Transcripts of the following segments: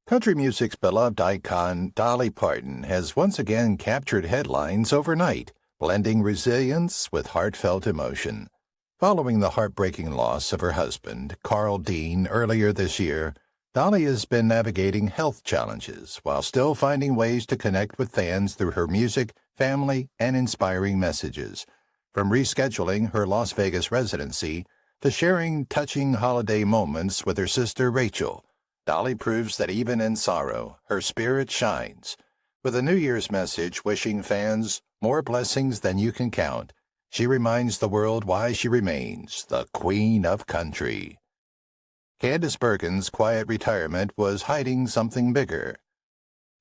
Country music's beloved icon, Dolly Parton, has once again captured headlines overnight, blending resilience with heartfelt emotion. Following the heartbreaking loss of her husband, Carl Dean, earlier this year, Dolly has been navigating health challenges while still finding ways to connect with fans through her music, family, and inspiring messages. From rescheduling her Las Vegas residency to sharing touching holiday moments with her sister Rachel, Dolly proves that even in sorrow, her spirit shines. With a New Year's message wishing fans more blessings than you can count, she reminds the world why she remains the Queen of Country. Candice Bergen's quiet retirement was hiding something bigger.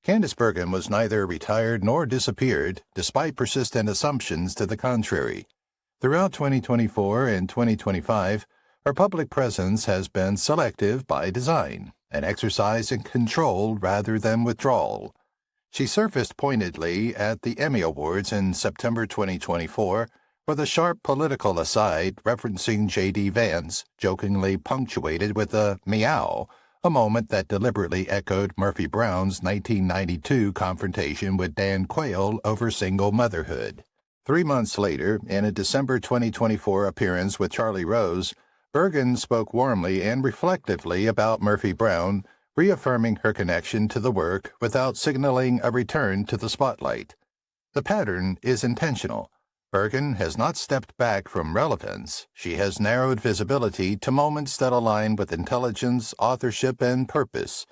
Candice Bergen was neither retired nor disappeared, despite persistent assumptions to the contrary. Throughout 2024 and 2025, her public presence has been selective by design, an exercise in control rather than withdrawal. She surfaced pointedly at the Emmy Awards in September 2024 with a sharp political aside referencing J.D. Vance, jokingly punctuated with a meow, a moment that deliberately echoed Murphy Brown's 1992 confrontation with Dan Quayle over single motherhood. 3 months later, in a December 2024 appearance with Charlie Rose, Bergen spoke warmly and reflectively about Murphy Brown, reaffirming her connection to the work without signaling a return to the spotlight. The pattern is intentional. Bergen has not stepped back from relevance. She has narrowed visibility to moments that align with intelligence, authorship, and purpose.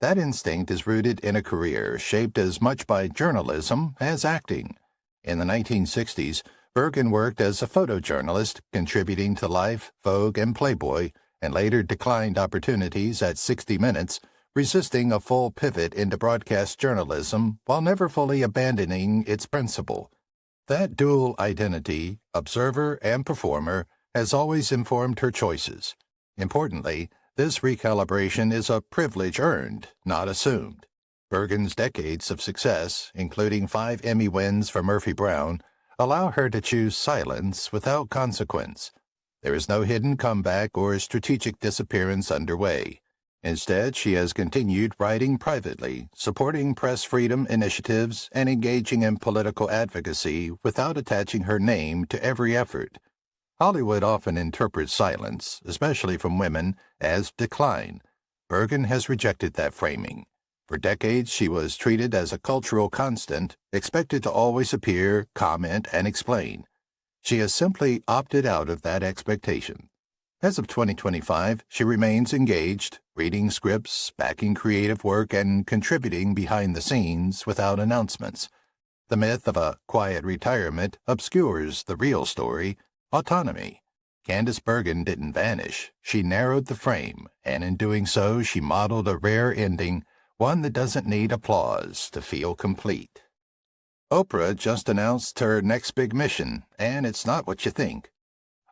That instinct is rooted in a career shaped as much by journalism as acting. In the 1960s, Bergen worked as a photojournalist, contributing to Life, Vogue, and Playboy, and later declined opportunities at 60 Minutes, resisting a full pivot into broadcast journalism while never fully abandoning its principle. That dual identity, observer and performer, has always informed her choices. Importantly, this recalibration is a privilege earned, not assumed. Bergen's decades of success, including 5 Emmy wins for Murphy Brown, allow her to choose silence without consequence. There is no hidden comeback or strategic disappearance underway. Instead, she has continued writing privately, supporting press freedom initiatives, and engaging in political advocacy without attaching her name to every effort. Hollywood often interprets silence, especially from women, as decline. Bergen has rejected that framing. For decades, she was treated as a cultural constant, expected to always appear, comment, and explain. She has simply opted out of that expectation. As of 2025, she remains engaged, reading scripts, backing creative work, and contributing behind the scenes without announcements. The myth of a quiet retirement obscures the real story: autonomy. Candice Bergen didn't vanish. She narrowed the frame, and in doing so, she modeled a rare ending, one that doesn't need applause to feel complete. Oprah just announced her next big mission, and it's not what you think.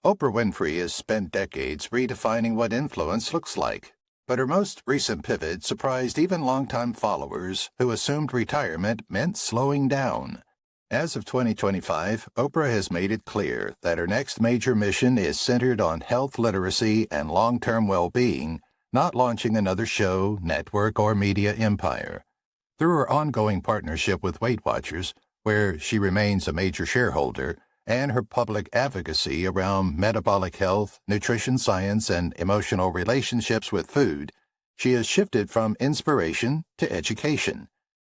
Oprah Winfrey has spent decades redefining what influence looks like, but her most recent pivot surprised even longtime followers who assumed retirement meant slowing down. As of 2025, Oprah has made it clear that her next major mission is centered on health literacy and long-term well-being, not launching another show, network, or media empire. Through her ongoing partnership with Weight Watchers, where she remains a major shareholder, and her public advocacy around metabolic health, nutrition science, and emotional relationships with food, she has shifted from inspiration to education.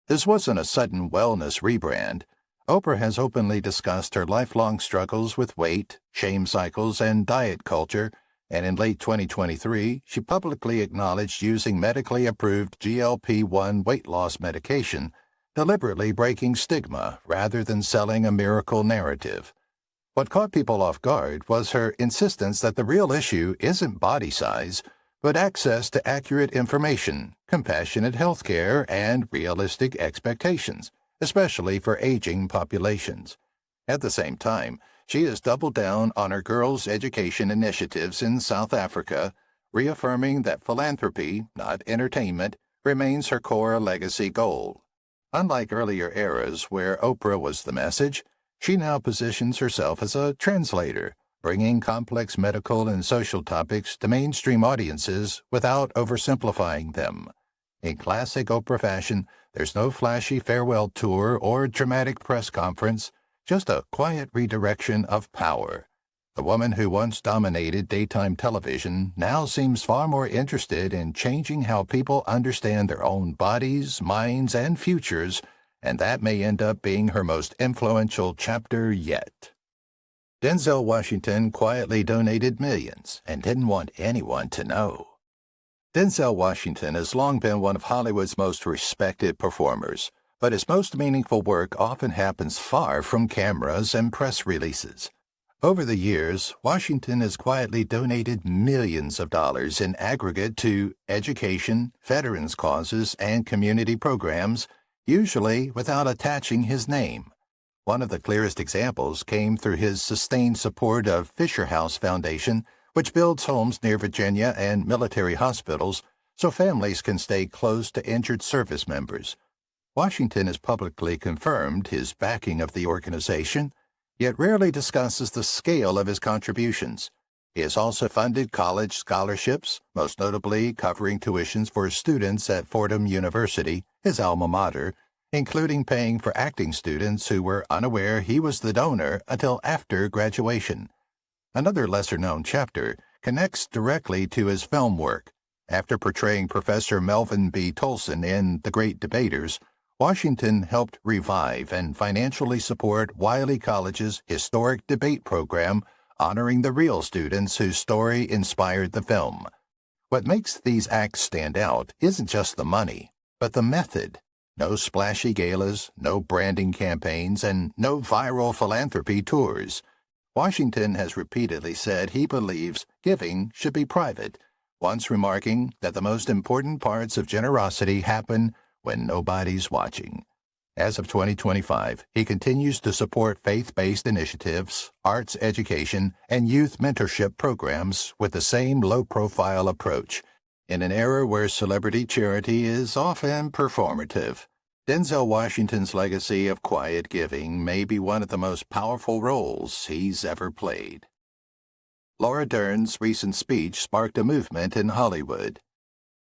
This wasn't a sudden wellness rebrand. Oprah has openly discussed her lifelong struggles with weight, shame cycles, and diet culture, and in late 2023, she publicly acknowledged using medically approved GLP-1 weight loss medication, deliberately breaking stigma rather than selling a miracle narrative. What caught people off guard was her insistence that the real issue isn't body size, but access to accurate information, compassionate healthcare, and realistic expectations, especially for aging populations. At the same time, she has doubled down on her girls' education initiatives in South Africa, reaffirming that philanthropy, not entertainment, remains her core legacy goal. Unlike earlier eras where Oprah was the message, she now positions herself as a translator, bringing complex medical and social topics to mainstream audiences without oversimplifying them. In classic Oprah fashion, there's no flashy farewell tour or dramatic press conference, just a quiet redirection of power. The woman who once dominated daytime television now seems far more interested in changing how people understand their own bodies, minds, and futures, and that may end up being her most influential chapter yet. Denzel Washington quietly donated millions and didn't want anyone to know. Denzel Washington has long been one of Hollywood's most respected performers, but his most meaningful work often happens far from cameras and press releases. Over the years, Washington has quietly donated millions of dollars in aggregate to education, veterans causes, and community programs, usually without attaching his name. One of the clearest examples came through his sustained support of Fisher House Foundation, which builds homes near Virginia and military hospitals so families can stay close to injured service members. Washington has publicly confirmed his backing of the organization, yet rarely discusses the scale of his contributions. He has also funded college scholarships, most notably covering tuitions for students at Fordham University, his alma mater, including paying for acting students who were unaware he was the donor until after graduation. Another lesser-known chapter connects directly to his film work. After portraying Professor Melvin B. Tolson in The Great Debaters, Washington helped revive and financially support Wiley College's historic debate program, honoring the real students whose story inspired the film. What makes these acts stand out isn't just the money, but the method. No splashy galas, no branding campaigns, and no viral philanthropy tours. Washington has repeatedly said he believes giving should be private, once remarking that the most important parts of generosity happen when nobody's watching. As of 2025, he continues to support faith-based initiatives, arts education, and youth mentorship programs with the same low-profile approach. In an era where celebrity charity is often performative, Denzel Washington's legacy of quiet giving may be one of the most powerful roles he's ever played. Laura Dern's recent speech sparked a movement in Hollywood.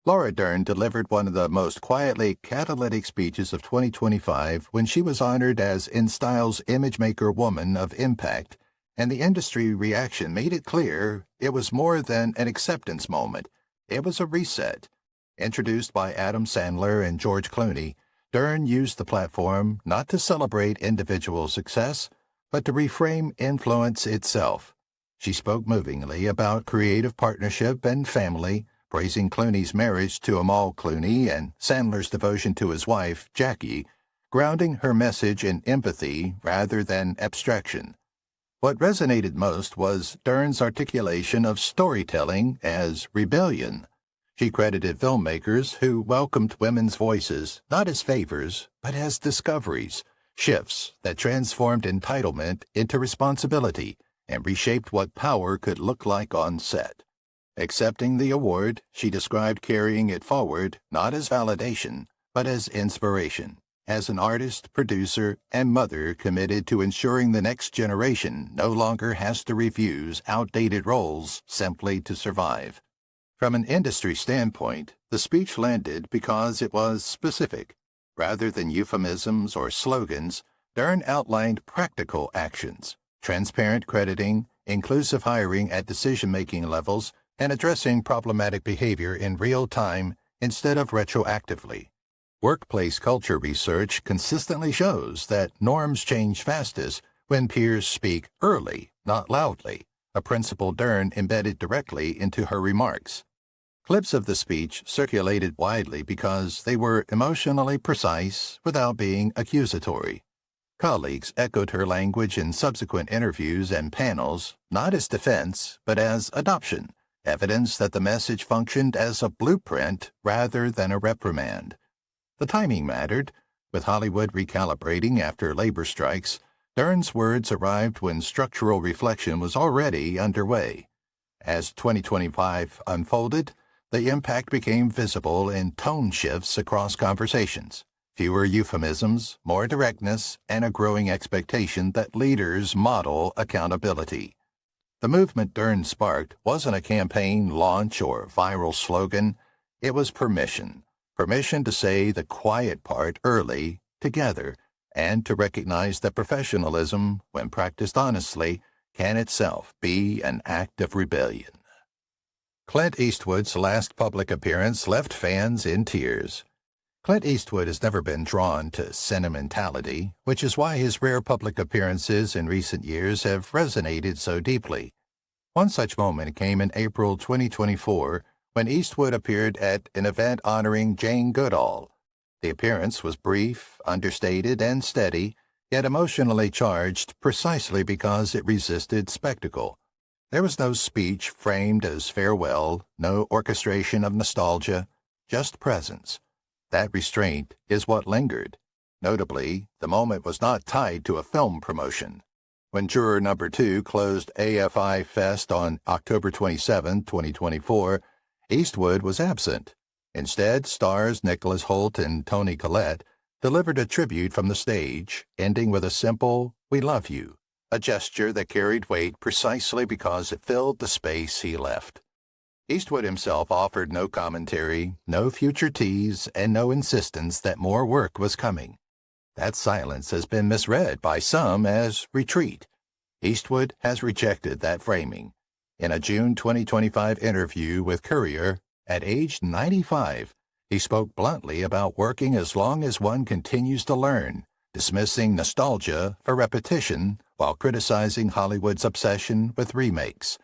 Laura Dern delivered one of the most quietly catalytic speeches of 2025 when she was honored as InStyle's Imagemaker Woman of Impact, and the industry reaction made it clear it was more than an acceptance moment. It was a reset. Introduced by Adam Sandler and George Clooney, Dern used the platform not to celebrate individual success, but to reframe influence itself. She spoke movingly about creative partnership and family, praising Clooney's marriage to Amal Clooney and Sandler's devotion to his wife, Jackie, grounding her message in empathy rather than abstraction. What resonated most was Dern's articulation of storytelling as rebellion. She credited filmmakers who welcomed women's voices not as favors, but as discoveries, shifts that transformed entitlement into responsibility and reshaped what power could look like on set. Accepting the award, she described carrying it forward not as validation, but as inspiration, as an artist, producer, and mother committed to ensuring the next generation no longer has to refuse outdated roles simply to survive. From an industry standpoint, the speech landed because it was specific. Rather than euphemisms or slogans, Dern outlined practical actions, transparent crediting, inclusive hiring at decision-making levels, and addressing problematic behavior in real time instead of retroactively. Workplace culture research consistently shows that norms change fastest when peers speak early, not loudly, a principle Dern embedded directly into her remarks. Clips of the speech circulated widely because they were emotionally precise without being accusatory. Colleagues echoed her language in subsequent interviews and panels, not as defense, but as adoption, evidence that the message functioned as a blueprint rather than a reprimand. The timing mattered. With Hollywood recalibrating after labor strikes, Dern's words arrived when structural reflection was already underway. As 2025 unfolded, the impact became visible in tone shifts across conversations, fewer euphemisms, more directness, and a growing expectation that leaders model accountability. The movement Dern sparked wasn't a campaign launch or viral slogan. It was permission. permission to say the quiet part early, together, and to recognize that professionalism, when practiced honestly, can itself be an act of rebellion. Clint Eastwood's last public appearance left fans in tears. Clint Eastwood has never been drawn to sentimentality, which is why his rare public appearances in recent years have resonated so deeply. One such moment came in April 2024 when Eastwood appeared at an event honoring Jane Goodall. The appearance was brief, understated, and steady, yet emotionally charged precisely because it resisted spectacle. There was no speech framed as farewell, no orchestration of nostalgia, just presence. That restraint is what lingered. Notably, the moment was not tied to a film promotion. When Juror Number 2 closed AFI Fest on October 27, 2024, Eastwood was absent. Instead, stars Nicholas Hoult and Toni Collette delivered a tribute from the stage, ending with a simple, "We love you," a gesture that carried weight precisely because it filled the space he left. Eastwood himself offered no commentary, no future tease, and no insistence that more work was coming. That silence has been misread by some as retreat. Eastwood has rejected that framing. In a June 2025 interview with Courier, at age 95, he spoke bluntly about working as long as one continues to learn, dismissing nostalgia for repetition while criticizing Hollywood's obsession with remakes.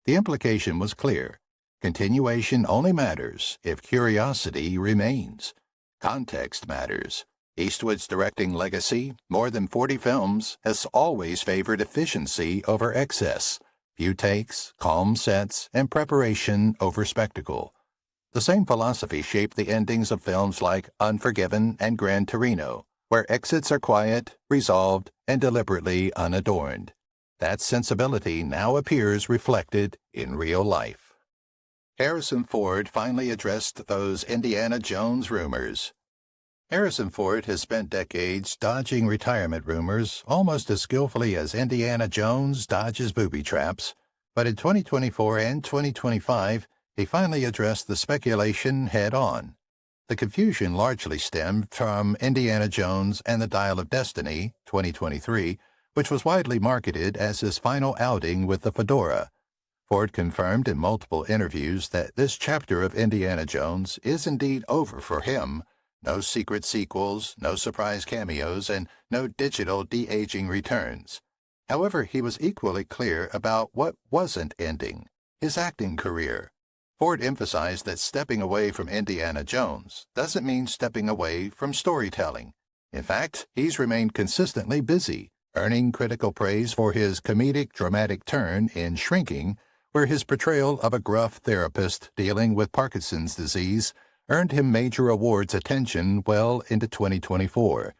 The implication was clear. Continuation only matters if curiosity remains. Context matters. Eastwood's directing legacy, more than 40 films, has always favored efficiency over excess, few takes, calm sets, and preparation over spectacle. The same philosophy shaped the endings of films like Unforgiven and Gran Torino, where exits are quiet, resolved, and deliberately unadorned. That sensibility now appears reflected in real life. Harrison Ford finally addressed those Indiana Jones rumors. Harrison Ford has spent decades dodging retirement rumors almost as skillfully as Indiana Jones dodges booby traps, but in 2024 and 2025, he finally addressed the speculation head-on. The confusion largely stemmed from Indiana Jones and the Dial of Destiny, 2023, which was widely marketed as his final outing with the fedora. Ford confirmed in multiple interviews that this chapter of Indiana Jones is indeed over for him. No secret sequels, no surprise cameos, and no digital de-aging returns. However, he was equally clear about what wasn't ending: his acting career. Ford emphasized that stepping away from Indiana Jones doesn't mean stepping away from storytelling. In fact, he's remained consistently busy, earning critical praise for his comedic dramatic turn in Shrinking, where his portrayal of a gruff therapist dealing with Parkinson's disease earned him major awards attention well into 2024.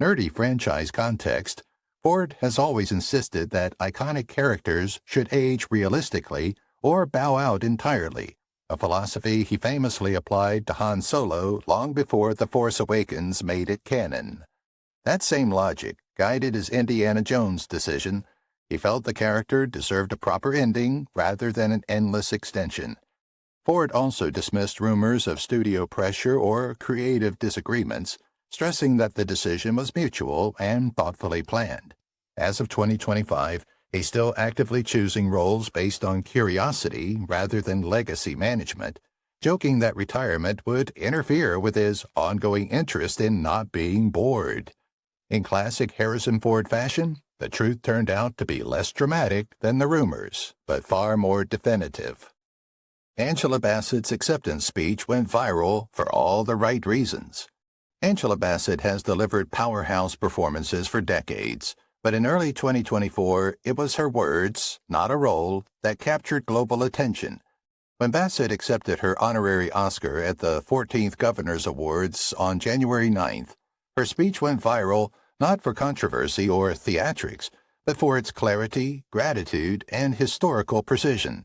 Nerdy franchise context, Ford has always insisted that iconic characters should age realistically or bow out entirely, a philosophy he famously applied to Han Solo long before The Force Awakens made it canon. That same logic guided his Indiana Jones decision. He felt the character deserved a proper ending rather than an endless extension. Ford also dismissed rumors of studio pressure or creative disagreements, stressing that the decision was mutual and thoughtfully planned. As of 2025, he's still actively choosing roles based on curiosity rather than legacy management, joking that retirement would interfere with his ongoing interest in not being bored. In classic Harrison Ford fashion, the truth turned out to be less dramatic than the rumors, but far more definitive. Angela Bassett's acceptance speech went viral for all the right reasons. Angela Bassett has delivered powerhouse performances for decades, but in early 2024, it was her words, not a role, that captured global attention. When Bassett accepted her honorary Oscar at the 14th Governor's Awards on January 9th, her speech went viral not for controversy or theatrics, but for its clarity, gratitude, and historical precision.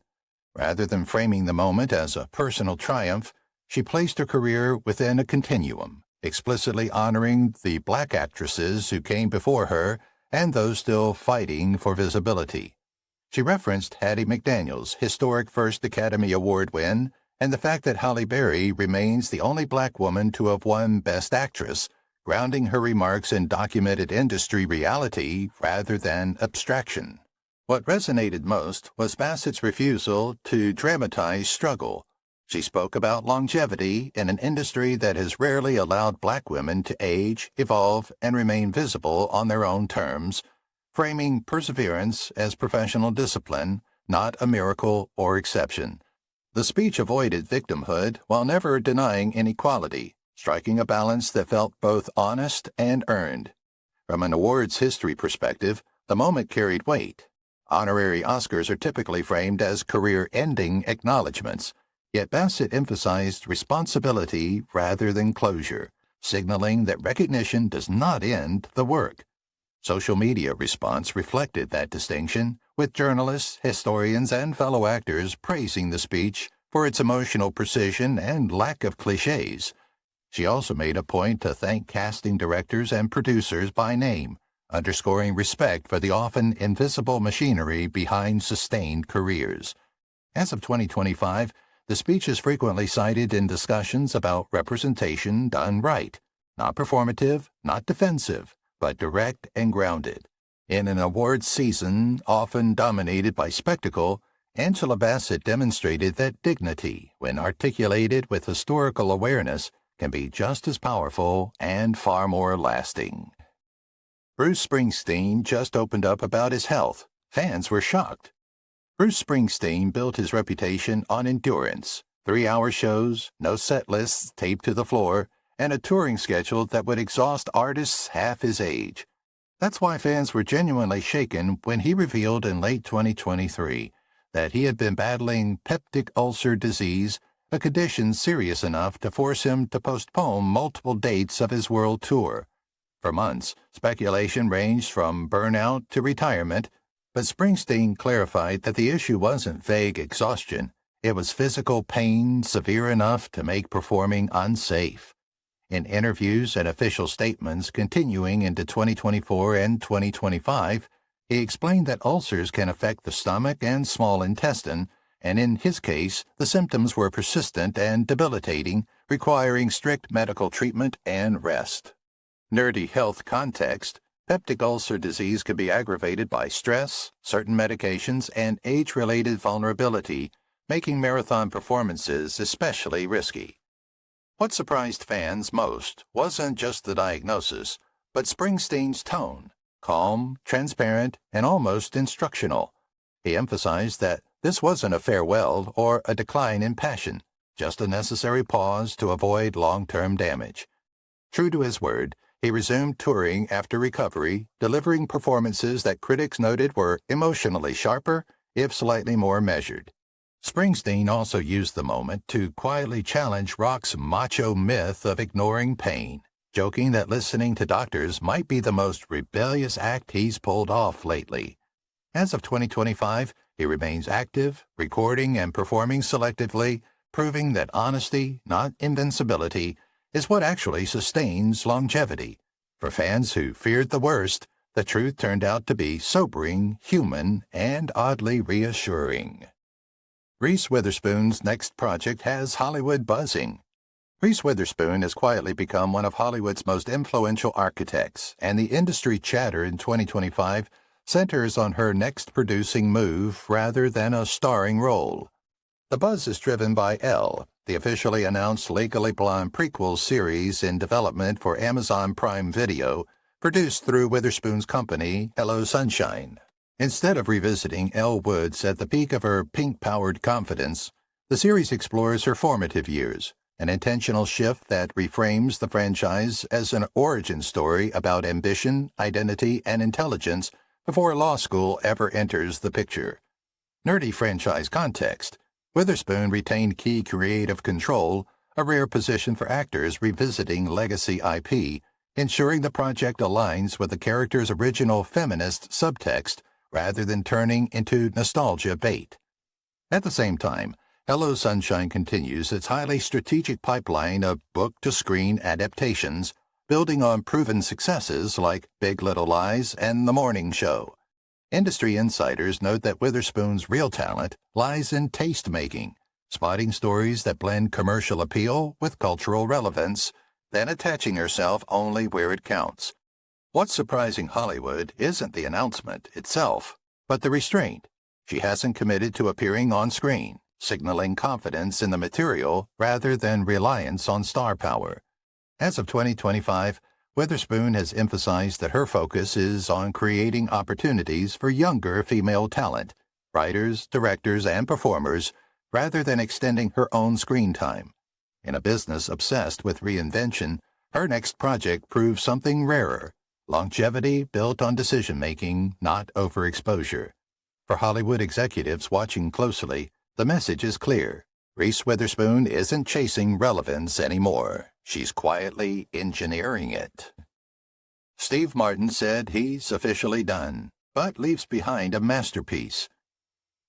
Rather than framing the moment as a personal triumph, she placed her career within a continuum, explicitly honoring the Black actresses who came before her and those still fighting for visibility. She referenced Hattie McDaniel's historic first Academy Award win and the fact that Halle Berry remains the only black woman to have won Best Actress, grounding her remarks in documented industry reality rather than abstraction. What resonated most was Bassett's refusal to dramatize struggle. She spoke about longevity in an industry that has rarely allowed black women to age, evolve, and remain visible on their own terms, framing perseverance as professional discipline, not a miracle or exception. The speech avoided victimhood while never denying inequality, striking a balance that felt both honest and earned. From an awards history perspective, the moment carried weight. Honorary Oscars are typically framed as career-ending acknowledgments, yet Bassett emphasized responsibility rather than closure, signaling that recognition does not end the work. Social media response reflected that distinction, with journalists, historians, and fellow actors praising the speech for its emotional precision and lack of cliches. She also made a point to thank casting directors and producers by name, underscoring respect for the often invisible machinery behind sustained careers. As of 2025, the speech is frequently cited in discussions about representation done right, not performative, not defensive, but direct and grounded. In an awards season often dominated by spectacle, Angela Bassett demonstrated that dignity, when articulated with historical awareness, can be just as powerful and far more lasting. Bruce Springsteen just opened up about his health. Fans were shocked. Bruce Springsteen built his reputation on endurance, 3-hour shows, no set lists taped to the floor, and a touring schedule that would exhaust artists half his age. That's why fans were genuinely shaken when he revealed in late 2023 that he had been battling peptic ulcer disease, a condition serious enough to force him to postpone multiple dates of his world tour. For months, speculation ranged from burnout to retirement, but Springsteen clarified that the issue wasn't vague exhaustion. It was physical pain severe enough to make performing unsafe. In interviews and official statements continuing into 2024 and 2025, he explained that ulcers can affect the stomach and small intestine, and in his case, the symptoms were persistent and debilitating, requiring strict medical treatment and rest. Nerdy health context, peptic ulcer disease can be aggravated by stress, certain medications, and age-related vulnerability, making marathon performances especially risky. What surprised fans most wasn't just the diagnosis, but Springsteen's tone, calm, transparent, and almost instructional. He emphasized that this wasn't a farewell or a decline in passion, just a necessary pause to avoid long-term damage. True to his word, he resumed touring after recovery, delivering performances that critics noted were emotionally sharper, if slightly more measured. Springsteen also used the moment to quietly challenge rock's macho myth of ignoring pain, joking that listening to doctors might be the most rebellious act he's pulled off lately. As of 2025, he remains active, recording and performing selectively, proving that honesty, not invincibility, is what actually sustains longevity. For fans who feared the worst, the truth turned out to be sobering, human, and oddly reassuring. Reese Witherspoon's next project has Hollywood buzzing. Reese Witherspoon has quietly become one of Hollywood's most influential architects, and the industry chatter in 2025 centers on her next producing move rather than a starring role. The buzz is driven by Elle, the officially announced Legally Blonde prequel series in development for Amazon Prime Video, produced through Witherspoon's company, Hello Sunshine. Instead of revisiting Elle Woods at the peak of her pink-powered confidence, the series explores her formative years, an intentional shift that reframes the franchise as an origin story about ambition, identity, and intelligence before law school ever enters the picture. Nerdy franchise context. Witherspoon retained key creative control, a rare position for actors revisiting legacy IP, ensuring the project aligns with the character's original feminist subtext rather than turning into nostalgia bait. At the same time, Hello Sunshine continues its highly strategic pipeline of book-to-screen adaptations, building on proven successes like Big Little Lies and The Morning Show. Industry insiders note that Witherspoon's real talent lies in taste-making, spotting stories that blend commercial appeal with cultural relevance, then attaching herself only where it counts. What's surprising Hollywood isn't the announcement itself, but the restraint. She hasn't committed to appearing on screen, signaling confidence in the material rather than reliance on star power. As of 2025, Witherspoon has emphasized that her focus is on creating opportunities for younger female talent, writers, directors, and performers, rather than extending her own screen time. In a business obsessed with reinvention, her next project proves something rarer: longevity built on decision-making, not overexposure. For Hollywood executives watching closely, the message is clear. Reese Witherspoon isn't chasing relevance anymore. She's quietly engineering it. Steve Martin said he's officially done, but leaves behind a masterpiece.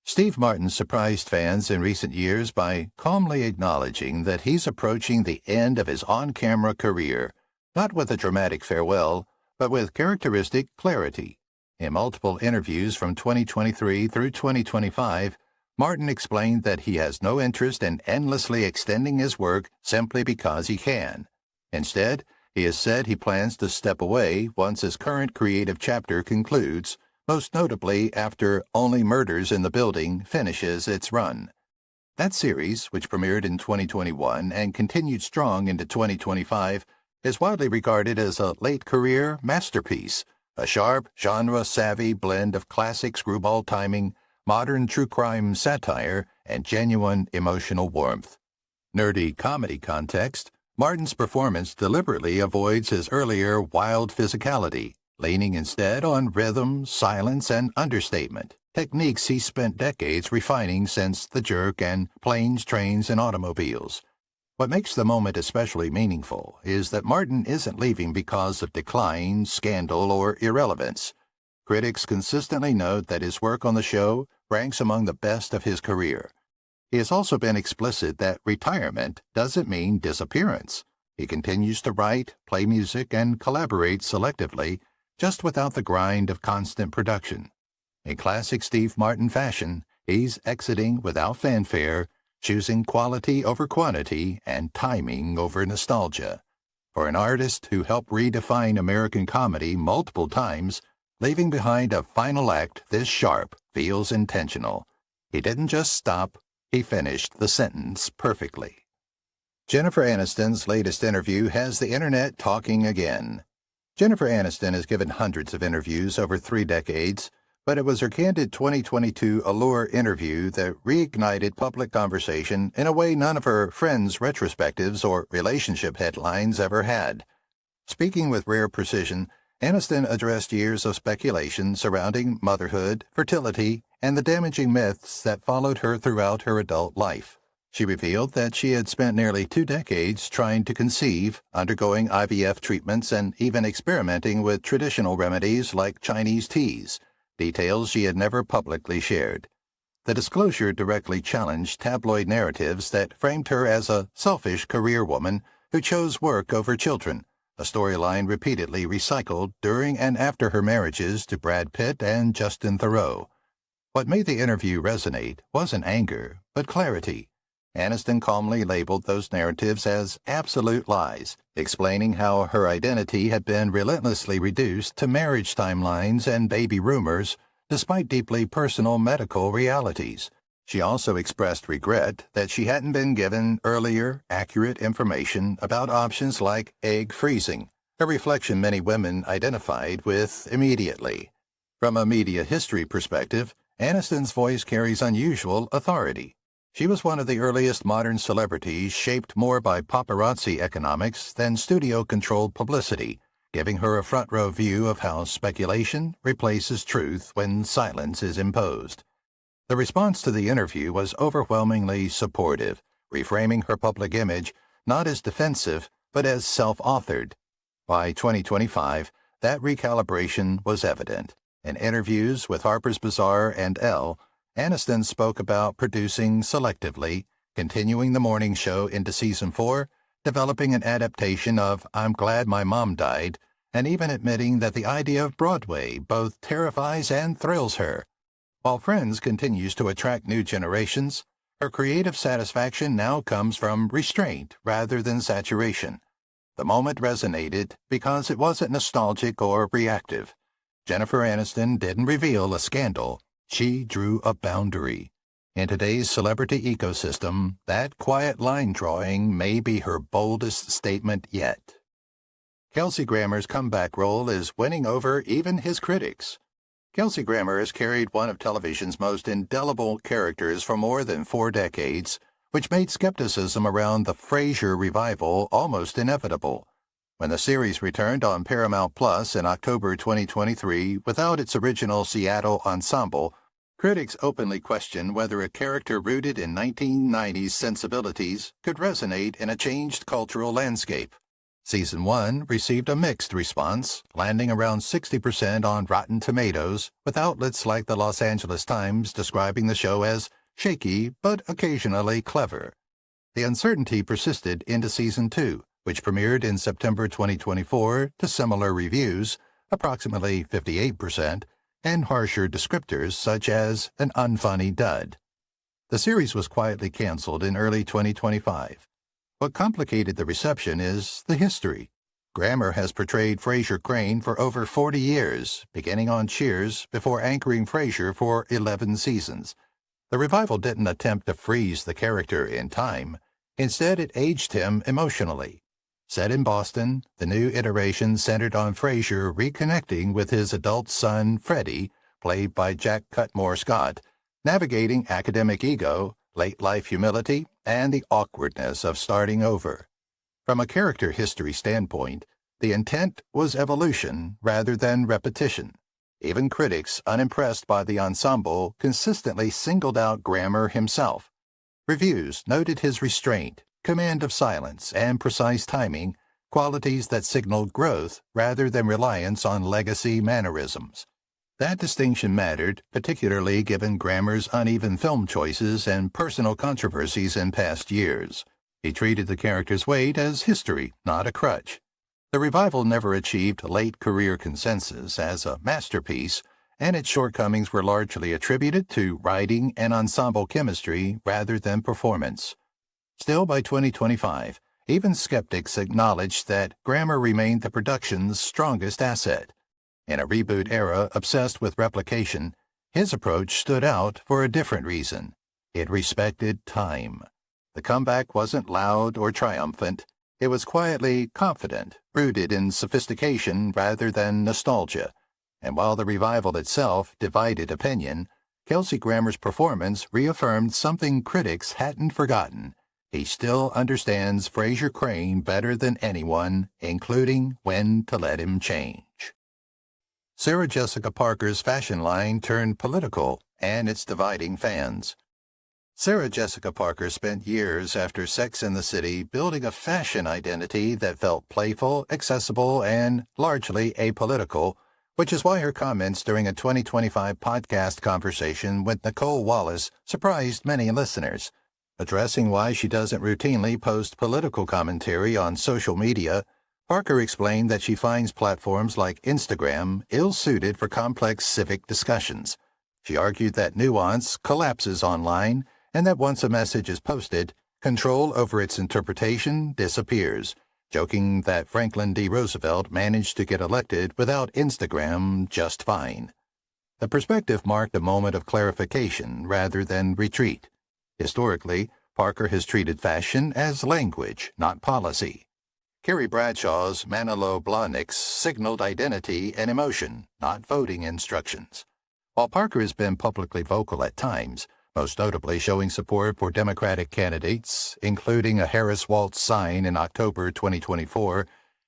Steve Martin surprised fans in recent years by calmly acknowledging that he's approaching the end of his on-camera career, not with a dramatic farewell, but with characteristic clarity. In multiple interviews from 2023 through 2025, Martin explained that he has no interest in endlessly extending his work simply because he can. Instead, he has said he plans to step away once his current creative chapter concludes, most notably after Only Murders in the Building finishes its run. That series, which premiered in 2021 and continued strong into 2025, is widely regarded as a late-career masterpiece, a sharp, genre-savvy blend of classic screwball timing, modern true crime satire, and genuine emotional warmth. Nerdy comedy context, Martin's performance deliberately avoids his earlier wild physicality, leaning instead on rhythm, silence, and understatement, techniques he spent decades refining since The Jerk and Planes, Trains, and Automobiles. What makes the moment especially meaningful is that Martin isn't leaving because of decline, scandal, or irrelevance. Critics consistently note that his work on the show ranks among the best of his career. He has also been explicit that retirement doesn't mean disappearance. He continues to write, play music, and collaborate selectively, just without the grind of constant production. In classic Steve Martin fashion, he's exiting without fanfare, choosing quality over quantity and timing over nostalgia. For an artist who helped redefine American comedy multiple times, leaving behind a final act this sharp feels intentional. He didn't just stop, he finished the sentence perfectly. Jennifer Aniston's latest interview has the internet talking again. Jennifer Aniston has given hundreds of interviews over 3 decades, but it was her candid 2022 Allure interview that reignited public conversation in a way none of her Friends retrospectives or relationship headlines ever had. Speaking with rare precision, Aniston addressed years of speculation surrounding motherhood, fertility, and the damaging myths that followed her throughout her adult life. She revealed that she had spent nearly 2 decades trying to conceive, undergoing IVF treatments, and even experimenting with traditional remedies like Chinese teas, details she had never publicly shared. The disclosure directly challenged tabloid narratives that framed her as a selfish career woman who chose work over children, a storyline repeatedly recycled during and after her marriages to Brad Pitt and Justin Theroux. What made the interview resonate wasn't anger, but clarity. Aniston calmly labeled those narratives as absolute lies, explaining how her identity had been relentlessly reduced to marriage timelines and baby rumors, despite deeply personal medical realities. She also expressed regret that she hadn't been given earlier, accurate information about options like egg freezing, a reflection many women identified with immediately. From a media history perspective, Aniston's voice carries unusual authority. She was one of the earliest modern celebrities shaped more by paparazzi economics than studio-controlled publicity, giving her a front-row view of how speculation replaces truth when silence is imposed. The response to the interview was overwhelmingly supportive, reframing her public image not as defensive but as self-authored. By 2025, that recalibration was evident. In interviews with Harper's Bazaar and Elle, Aniston spoke about producing selectively, continuing the morning show into season 4, developing an adaptation of I'm Glad My Mom Died, and even admitting that the idea of Broadway both terrifies and thrills her. While Friends continues to attract new generations, Her creative satisfaction now comes from restraint rather than saturation. The moment resonated because it wasn't nostalgic or reactive. Jennifer Aniston didn't reveal a scandal. She drew a boundary. In today's celebrity ecosystem, that quiet line drawing may be her boldest statement yet. Kelsey Grammer's comeback role is winning over even his critics. Kelsey Grammer has carried one of television's most indelible characters for more than 4 decades, which made skepticism around the Frasier revival almost inevitable. When the series returned on Paramount Plus in October 2023 without its original Seattle ensemble, critics openly questioned whether a character rooted in 1990s sensibilities could resonate in a changed cultural landscape. Season 1 received a mixed response, landing around 60% on Rotten Tomatoes, with outlets like the Los Angeles Times describing the show as shaky but occasionally clever. The uncertainty persisted into Season 2, which premiered in September 2024 to similar reviews, approximately 58%, and harsher descriptors such as an unfunny dud. The series was quietly canceled in early 2025. What complicated the reception is the history. Grammer has portrayed Frasier Crane for over 40 years, beginning on Cheers before anchoring Frasier for 11 seasons. The revival didn't attempt to freeze the character in time. Instead, it aged him emotionally. Set in Boston, the new iteration centered on Frasier reconnecting with his adult son, Freddie, played by Jack Cutmore Scott, navigating academic ego, late-life humility, and the awkwardness of starting over. From a character history standpoint, the intent was evolution rather than repetition. Even critics unimpressed by the ensemble consistently singled out Grammer himself. Reviews noted his restraint, command of silence, and precise timing, qualities that signaled growth rather than reliance on legacy mannerisms. That distinction mattered, particularly given Grammer's uneven film choices and personal controversies in past years. He treated the character's weight as history, not a crutch. The revival never achieved late career consensus as a masterpiece, and its shortcomings were largely attributed to writing and ensemble chemistry rather than performance. Still, by 2025, even skeptics acknowledged that Grammer remained the production's strongest asset. In a reboot era obsessed with replication, his approach stood out for a different reason. It respected time. The comeback wasn't loud or triumphant. It was quietly confident, rooted in sophistication rather than nostalgia. And while the revival itself divided opinion, Kelsey Grammer's performance reaffirmed something critics hadn't forgotten. He still understands Frasier Crane better than anyone, including when to let him change. Sarah Jessica Parker's fashion line turned political, and it's dividing fans. Sarah Jessica Parker spent years after Sex and the City building a fashion identity that felt playful, accessible, and largely apolitical, which is why her comments during a 2025 podcast conversation with Nicole Wallace surprised many listeners. Addressing why she doesn't routinely post political commentary on social media, Parker explained that she finds platforms like Instagram ill-suited for complex civic discussions. She argued that nuance collapses online and that once a message is posted, control over its interpretation disappears, joking that Franklin D. Roosevelt managed to get elected without Instagram just fine. The perspective marked a moment of clarification rather than retreat. Historically, Parker has treated fashion as language, not policy. Carrie Bradshaw's Manolo Blahniks signaled identity and emotion, not voting instructions. While Parker has been publicly vocal at times, most notably showing support for Democratic candidates, including a Harris Waltz sign in October 2024,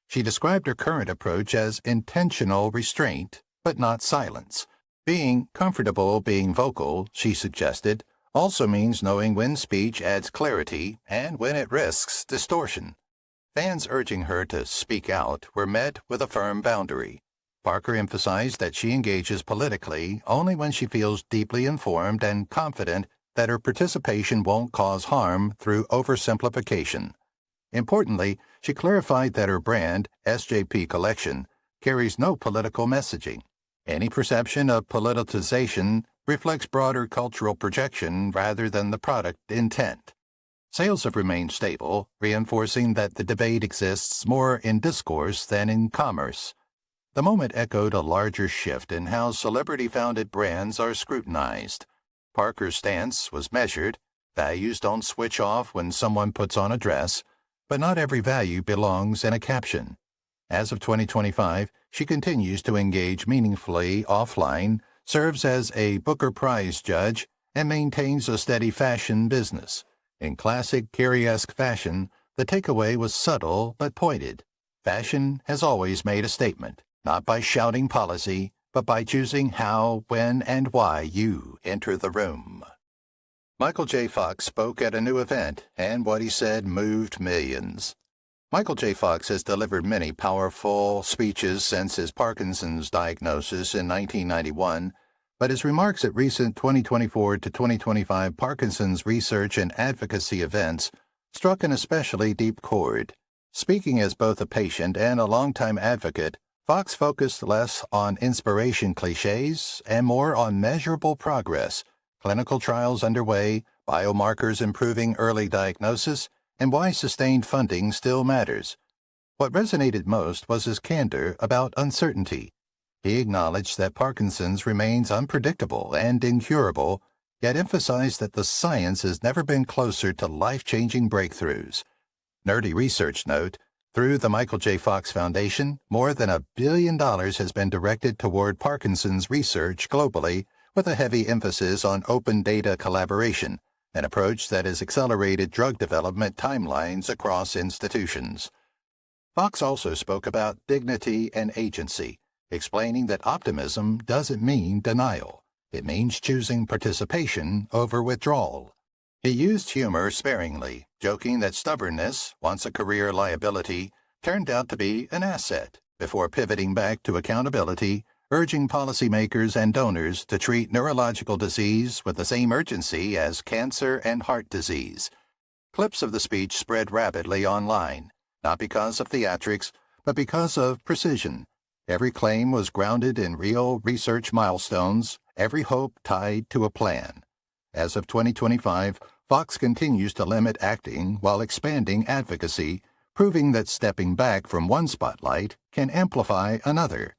she described her current approach as intentional restraint, but not silence. Being comfortable being vocal, she suggested, also means knowing when speech adds clarity and when it risks distortion. Fans urging her to speak out were met with a firm boundary. Parker emphasized that she engages politically only when she feels deeply informed and confident that her participation won't cause harm through oversimplification. Importantly, she clarified that her brand, SJP Collection, carries no political messaging. Any perception of politicization reflects broader cultural projection rather than the product intent. Sales have remained stable, reinforcing that the debate exists more in discourse than in commerce. The moment echoed a larger shift in how celebrity-founded brands are scrutinized. Parker's stance was measured. Values don't switch off when someone puts on a dress, but not every value belongs in a caption. As of 2025, she continues to engage meaningfully offline, serves as a Booker Prize judge, and maintains a steady fashion business. In classic Curie-esque fashion, the takeaway was subtle but pointed. Fashion has always made a statement, not by shouting policy, but by choosing how, when, and why you enter the room. Michael J. Fox spoke at a new event, and what he said moved millions. Michael J. Fox has delivered many powerful speeches since his Parkinson's diagnosis in 1991, but his remarks at recent 2024 to 2025 Parkinson's research and advocacy events struck an especially deep chord. Speaking as both a patient and a longtime advocate, Fox focused less on inspiration cliches and more on measurable progress, clinical trials underway, biomarkers improving early diagnosis, and why sustained funding still matters. What resonated most was his candor about uncertainty. He acknowledged that Parkinson's remains unpredictable and incurable, yet emphasized that the science has never been closer to life-changing breakthroughs. Nerdy research note: through the Michael J. Fox Foundation, more than $1 billion has been directed toward Parkinson's research globally, with a heavy emphasis on open data collaboration, an approach that has accelerated drug development timelines across institutions. Fox also spoke about dignity and agency, explaining that optimism doesn't mean denial. It means choosing participation over withdrawal. He used humor sparingly, joking that stubbornness, once a career liability, turned out to be an asset, before pivoting back to accountability, urging policymakers and donors to treat neurological disease with the same urgency as cancer and heart disease. Clips of the speech spread rapidly online, not because of theatrics, but because of precision. Every claim was grounded in real research milestones, every hope tied to a plan. As of 2025, Fox continues to limit acting while expanding advocacy, proving that stepping back from one spotlight can amplify another.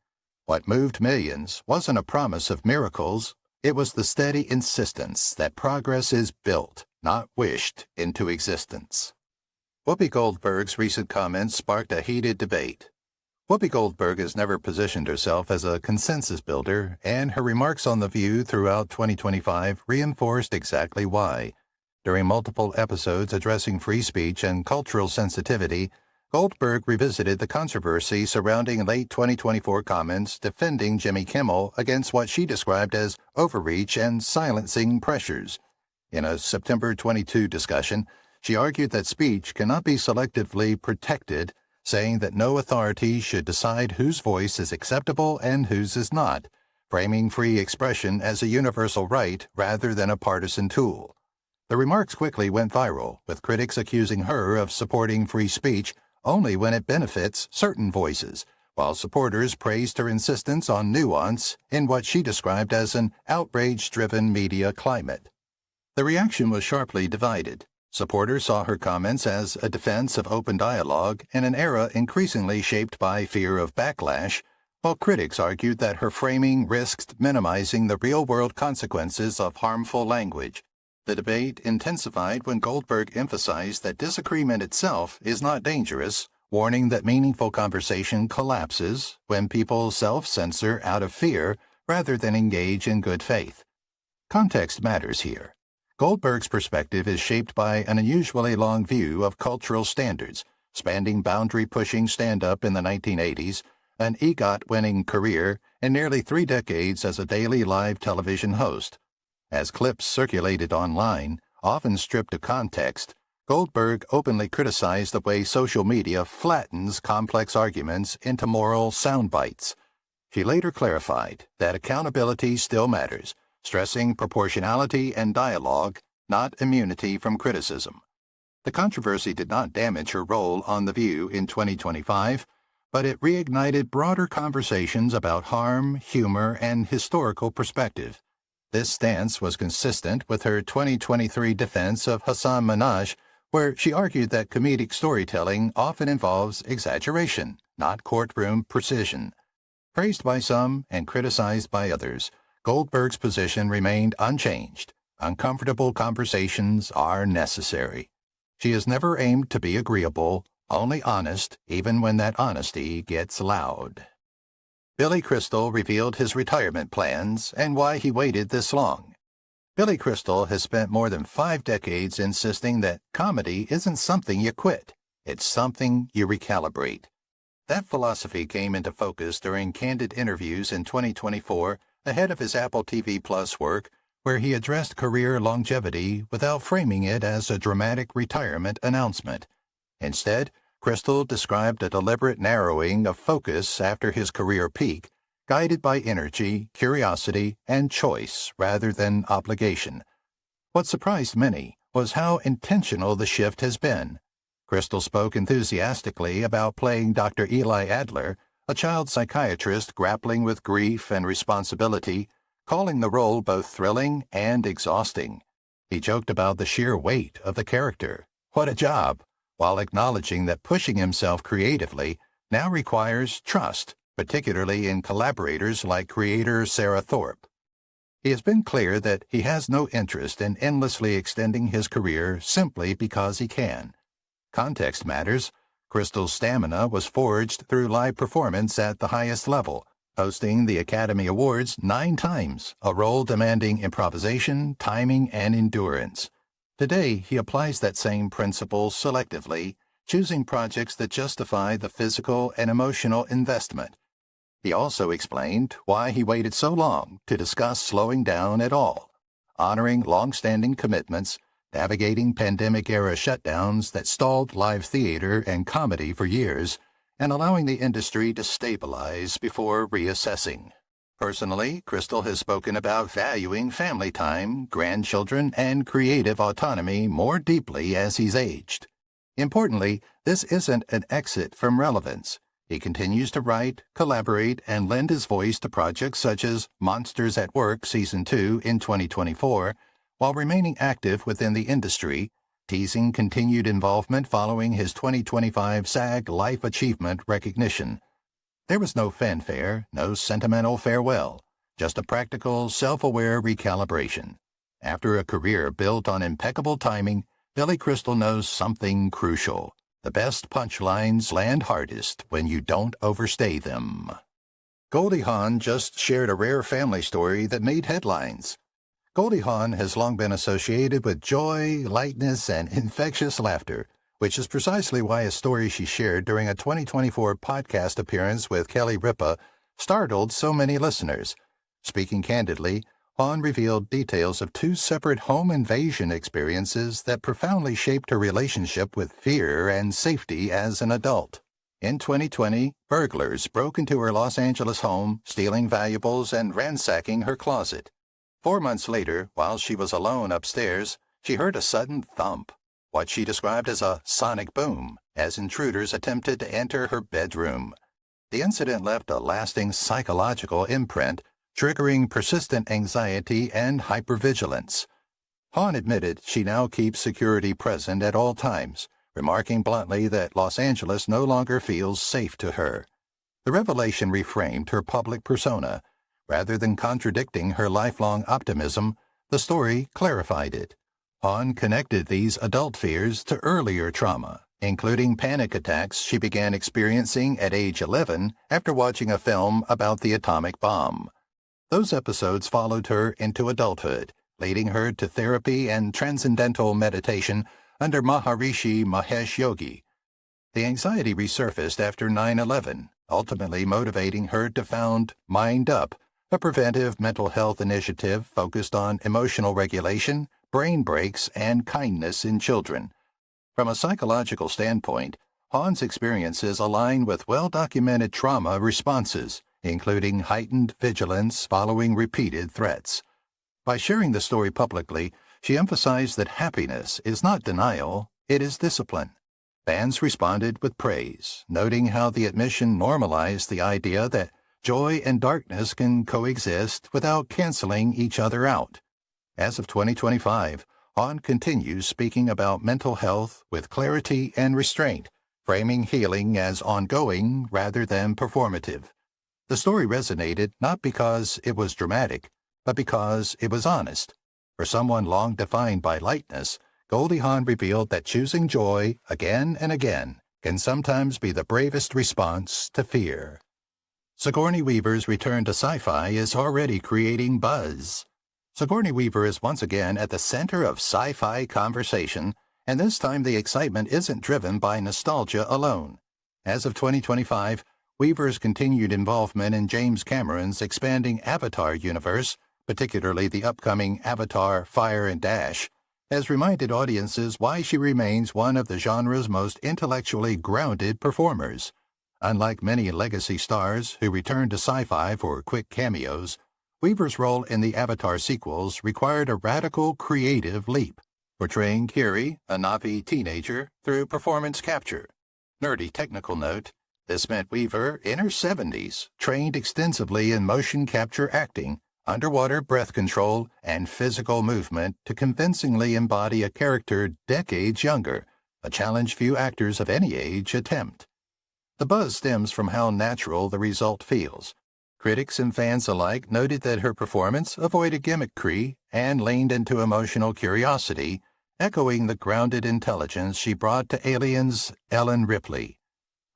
What moved millions wasn't a promise of miracles, it was the steady insistence that progress is built, not wished, into existence. Whoopi Goldberg's recent comments sparked a heated debate. Whoopi Goldberg has never positioned herself as a consensus builder, and her remarks on The View throughout 2025 reinforced exactly why. During multiple episodes addressing free speech and cultural sensitivity, Goldberg revisited the controversy surrounding late 2024 comments defending Jimmy Kimmel against what she described as overreach and silencing pressures. In a September 22 discussion, she argued that speech cannot be selectively protected, saying that no authority should decide whose voice is acceptable and whose is not, framing free expression as a universal right rather than a partisan tool. The remarks quickly went viral, with critics accusing her of supporting free speech only when it benefits certain voices, while supporters praised her insistence on nuance in what she described as an outrage-driven media climate. The reaction was sharply divided. Supporters saw her comments as a defense of open dialogue in an era increasingly shaped by fear of backlash, while critics argued that her framing risked minimizing the real-world consequences of harmful language. The debate intensified when Goldberg emphasized that disagreement itself is not dangerous, warning that meaningful conversation collapses when people self-censor out of fear rather than engage in good faith. Context matters here. Goldberg's perspective is shaped by an unusually long view of cultural standards, spanning boundary-pushing stand-up in the 1980s, an EGOT-winning career, and nearly 3 decades as a daily live television host. As clips circulated online, often stripped of context, Goldberg openly criticized the way social media flattens complex arguments into moral sound bites. She later clarified that accountability still matters, stressing proportionality and dialogue, not immunity from criticism. The controversy did not damage her role on The View in 2025, but it reignited broader conversations about harm, humor, and historical perspective. This stance was consistent with her 2023 defense of Hassan Minhaj, where she argued that comedic storytelling often involves exaggeration, not courtroom precision. Praised by some and criticized by others, Goldberg's position remained unchanged. Uncomfortable conversations are necessary. She has never aimed to be agreeable, only honest, even when that honesty gets loud. Billy Crystal revealed his retirement plans and why he waited this long. Billy Crystal has spent more than 5 decades insisting that comedy isn't something you quit, it's something you recalibrate. That philosophy came into focus during candid interviews in 2024 ahead of his Apple TV Plus work, where he addressed career longevity without framing it as a dramatic retirement announcement. Instead, Crystal described a deliberate narrowing of focus after his career peak, guided by energy, curiosity, and choice rather than obligation. What surprised many was how intentional the shift has been. Crystal spoke enthusiastically about playing Dr. Eli Adler, a child psychiatrist grappling with grief and responsibility, calling the role both thrilling and exhausting. He joked about the sheer weight of the character. What a job! While acknowledging that pushing himself creatively now requires trust, particularly in collaborators like creator Sarah Thorpe. He has been clear that he has no interest in endlessly extending his career simply because he can. Context matters. Crystal's stamina was forged through live performance at the highest level, hosting the Academy Awards 9 times, a role demanding improvisation, timing, and endurance. Today, he applies that same principle selectively, choosing projects that justify the physical and emotional investment. He also explained why he waited so long to discuss slowing down at all, honoring long-standing commitments, navigating pandemic-era shutdowns that stalled live theater and comedy for years, and allowing the industry to stabilize before reassessing. Personally, Crystal has spoken about valuing family time, grandchildren, and creative autonomy more deeply as he's aged. Importantly, this isn't an exit from relevance. He continues to write, collaborate, and lend his voice to projects such as Monsters at Work Season 2 in 2024, while remaining active within the industry, teasing continued involvement following his 2025 SAG Life Achievement recognition. There was no fanfare, no sentimental farewell, just a practical, self-aware recalibration. After a career built on impeccable timing, Billy Crystal knows something crucial. The best punchlines land hardest when you don't overstay them. Goldie Hawn just shared a rare family story that made headlines. Goldie Hawn has long been associated with joy, lightness, and infectious laughter, which is precisely why a story she shared during a 2024 podcast appearance with Kelly Ripa startled so many listeners. Speaking candidly, Hawn revealed details of 2 separate home invasion experiences that profoundly shaped her relationship with fear and safety as an adult. In 2020, burglars broke into her Los Angeles home, stealing valuables and ransacking her closet. 4 months later, while she was alone upstairs, she heard a sudden thump, what she described as a sonic boom, as intruders attempted to enter her bedroom. The incident left a lasting psychological imprint, triggering persistent anxiety and hypervigilance. Hawn admitted she now keeps security present at all times, remarking bluntly that Los Angeles no longer feels safe to her. The revelation reframed her public persona. Rather than contradicting her lifelong optimism, the story clarified it. Hawn connected these adult fears to earlier trauma, including panic attacks she began experiencing at age 11 after watching a film about the atomic bomb. Those episodes followed her into adulthood, leading her to therapy and transcendental meditation under Maharishi Mahesh Yogi. The anxiety resurfaced after 9/11, ultimately motivating her to found Mind Up, a preventive mental health initiative focused on emotional regulation, brain breaks, and kindness in children. From a psychological standpoint, Hawn's experiences align with well-documented trauma responses, including heightened vigilance following repeated threats. By sharing the story publicly, she emphasized that happiness is not denial, it is discipline. Fans responded with praise, noting how the admission normalized the idea that joy and darkness can coexist without canceling each other out. As of 2025, Han continues speaking about mental health with clarity and restraint, framing healing as ongoing rather than performative. The story resonated not because it was dramatic, but because it was honest. For someone long defined by lightness, Goldie Hawn revealed that choosing joy again and again can sometimes be the bravest response to fear. Sigourney Weaver's return to sci-fi is already creating buzz. Sigourney Weaver is once again at the center of sci-fi conversation, and this time the excitement isn't driven by nostalgia alone. As of 2025, Weaver's continued involvement in James Cameron's expanding Avatar universe, particularly the upcoming Avatar Fire and Dash, has reminded audiences why she remains one of the genre's most intellectually grounded performers. Unlike many legacy stars who return to sci-fi for quick cameos, Weaver's role in the Avatar sequels required a radical creative leap, portraying Kiri, a Na'vi teenager, through performance capture. Nerdy technical note: this meant Weaver, in her 70s, trained extensively in motion capture acting, underwater breath control, and physical movement to convincingly embody a character decades younger, a challenge few actors of any age attempt. The buzz stems from how natural the result feels. Critics and fans alike noted that her performance avoided gimmickry and leaned into emotional curiosity, echoing the grounded intelligence she brought to Alien's Ellen Ripley.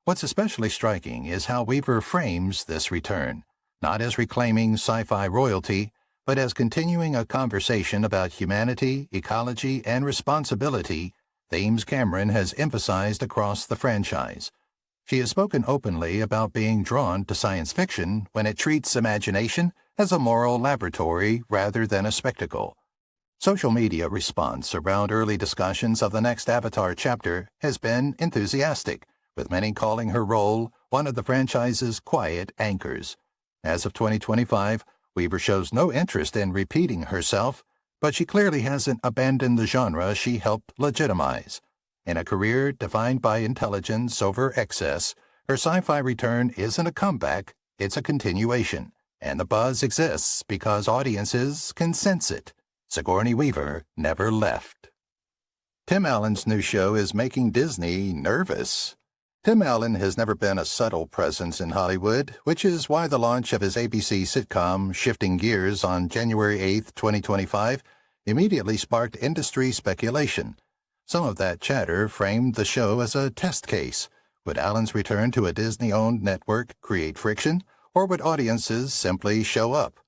What's especially striking is how Weaver frames this return, not as reclaiming sci-fi royalty, but as continuing a conversation about humanity, ecology, and responsibility, themes Cameron has emphasized across the franchise. She has spoken openly about being drawn to science fiction when it treats imagination as a moral laboratory rather than a spectacle. Social media response around early discussions of the next Avatar chapter has been enthusiastic, with many calling her role one of the franchise's quiet anchors. As of 2025, Weaver shows no interest in repeating herself, but she clearly hasn't abandoned the genre she helped legitimize. In a career defined by intelligence over excess, her sci-fi return isn't a comeback, it's a continuation, and the buzz exists because audiences can sense it. Sigourney Weaver never left. Tim Allen's new show is making Disney nervous. Tim Allen has never been a subtle presence in Hollywood, which is why the launch of his ABC sitcom Shifting Gears on January 8, 2025, immediately sparked industry speculation. Some of that chatter framed the show as a test case. Would Allen's return to a Disney-owned network create friction, or would audiences simply show up?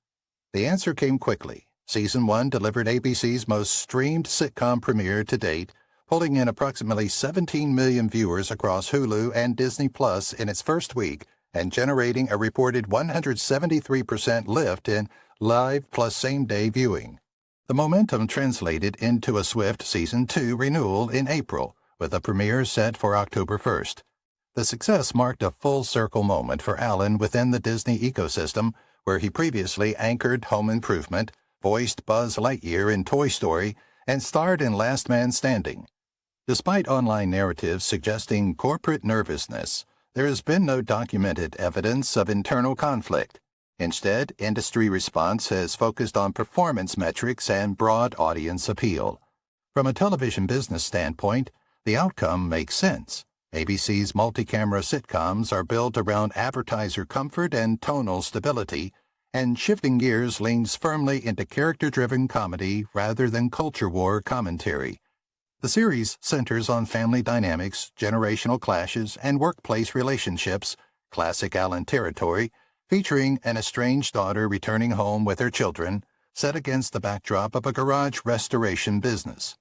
The answer came quickly. Season 1 delivered ABC's most streamed sitcom premiere to date, pulling in approximately 17 million viewers across Hulu and Disney Plus in its first week and generating a reported 173% lift in live plus same-day viewing. The momentum translated into a swift Season 2 renewal in April, with a premiere set for October 1st. The success marked a full-circle moment for Allen within the Disney ecosystem, where he previously anchored Home Improvement, voiced Buzz Lightyear in Toy Story, and starred in Last Man Standing. Despite online narratives suggesting corporate nervousness, there has been no documented evidence of internal conflict. Instead, industry response has focused on performance metrics and broad audience appeal. From a television business standpoint, the outcome makes sense. ABC's multi-camera sitcoms are built around advertiser comfort and tonal stability, and Shifting Gears leans firmly into character-driven comedy rather than culture war commentary. The series centers on family dynamics, generational clashes, and workplace relationships, classic Allen territory, featuring an estranged daughter returning home with her children, set against the backdrop of a garage restoration business.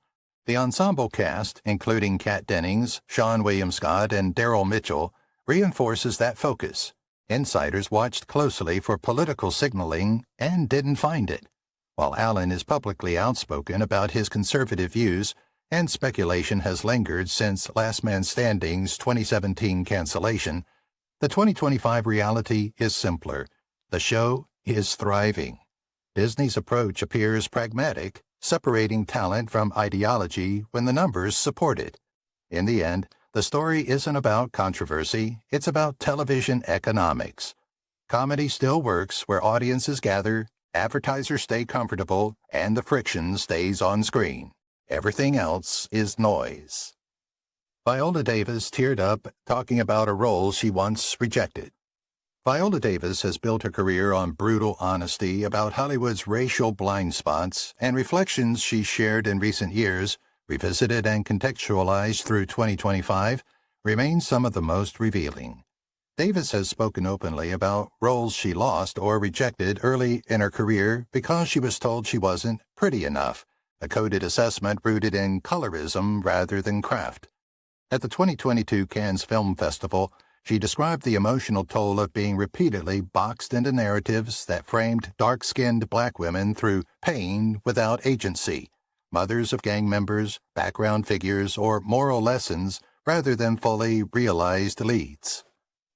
The ensemble cast, including Kat Dennings, Sean William Scott, and Daryl Mitchell, reinforces that focus. Insiders watched closely for political signaling and didn't find it. While Allen is publicly outspoken about his conservative views, and speculation has lingered since Last Man Standing's 2017 cancellation, the 2025 reality is simpler. The show is thriving. Disney's approach appears pragmatic, separating talent from ideology when the numbers support it. In the end, the story isn't about controversy, it's about television economics. Comedy still works where audiences gather, advertisers stay comfortable, and the friction stays on screen. Everything else is noise. Viola Davis teared up talking about a role she once rejected. Viola Davis has built her career on brutal honesty about Hollywood's racial blind spots, and reflections she shared in recent years, revisited and contextualized through 2025, remain some of the most revealing. Davis has spoken openly about roles she lost or rejected early in her career because she was told she wasn't pretty enough, a coded assessment rooted in colorism rather than craft. At the 2022 Cannes Film Festival, she described the emotional toll of being repeatedly boxed into narratives that framed dark-skinned black women through pain without agency, mothers of gang members, background figures, or moral lessons rather than fully realized leads.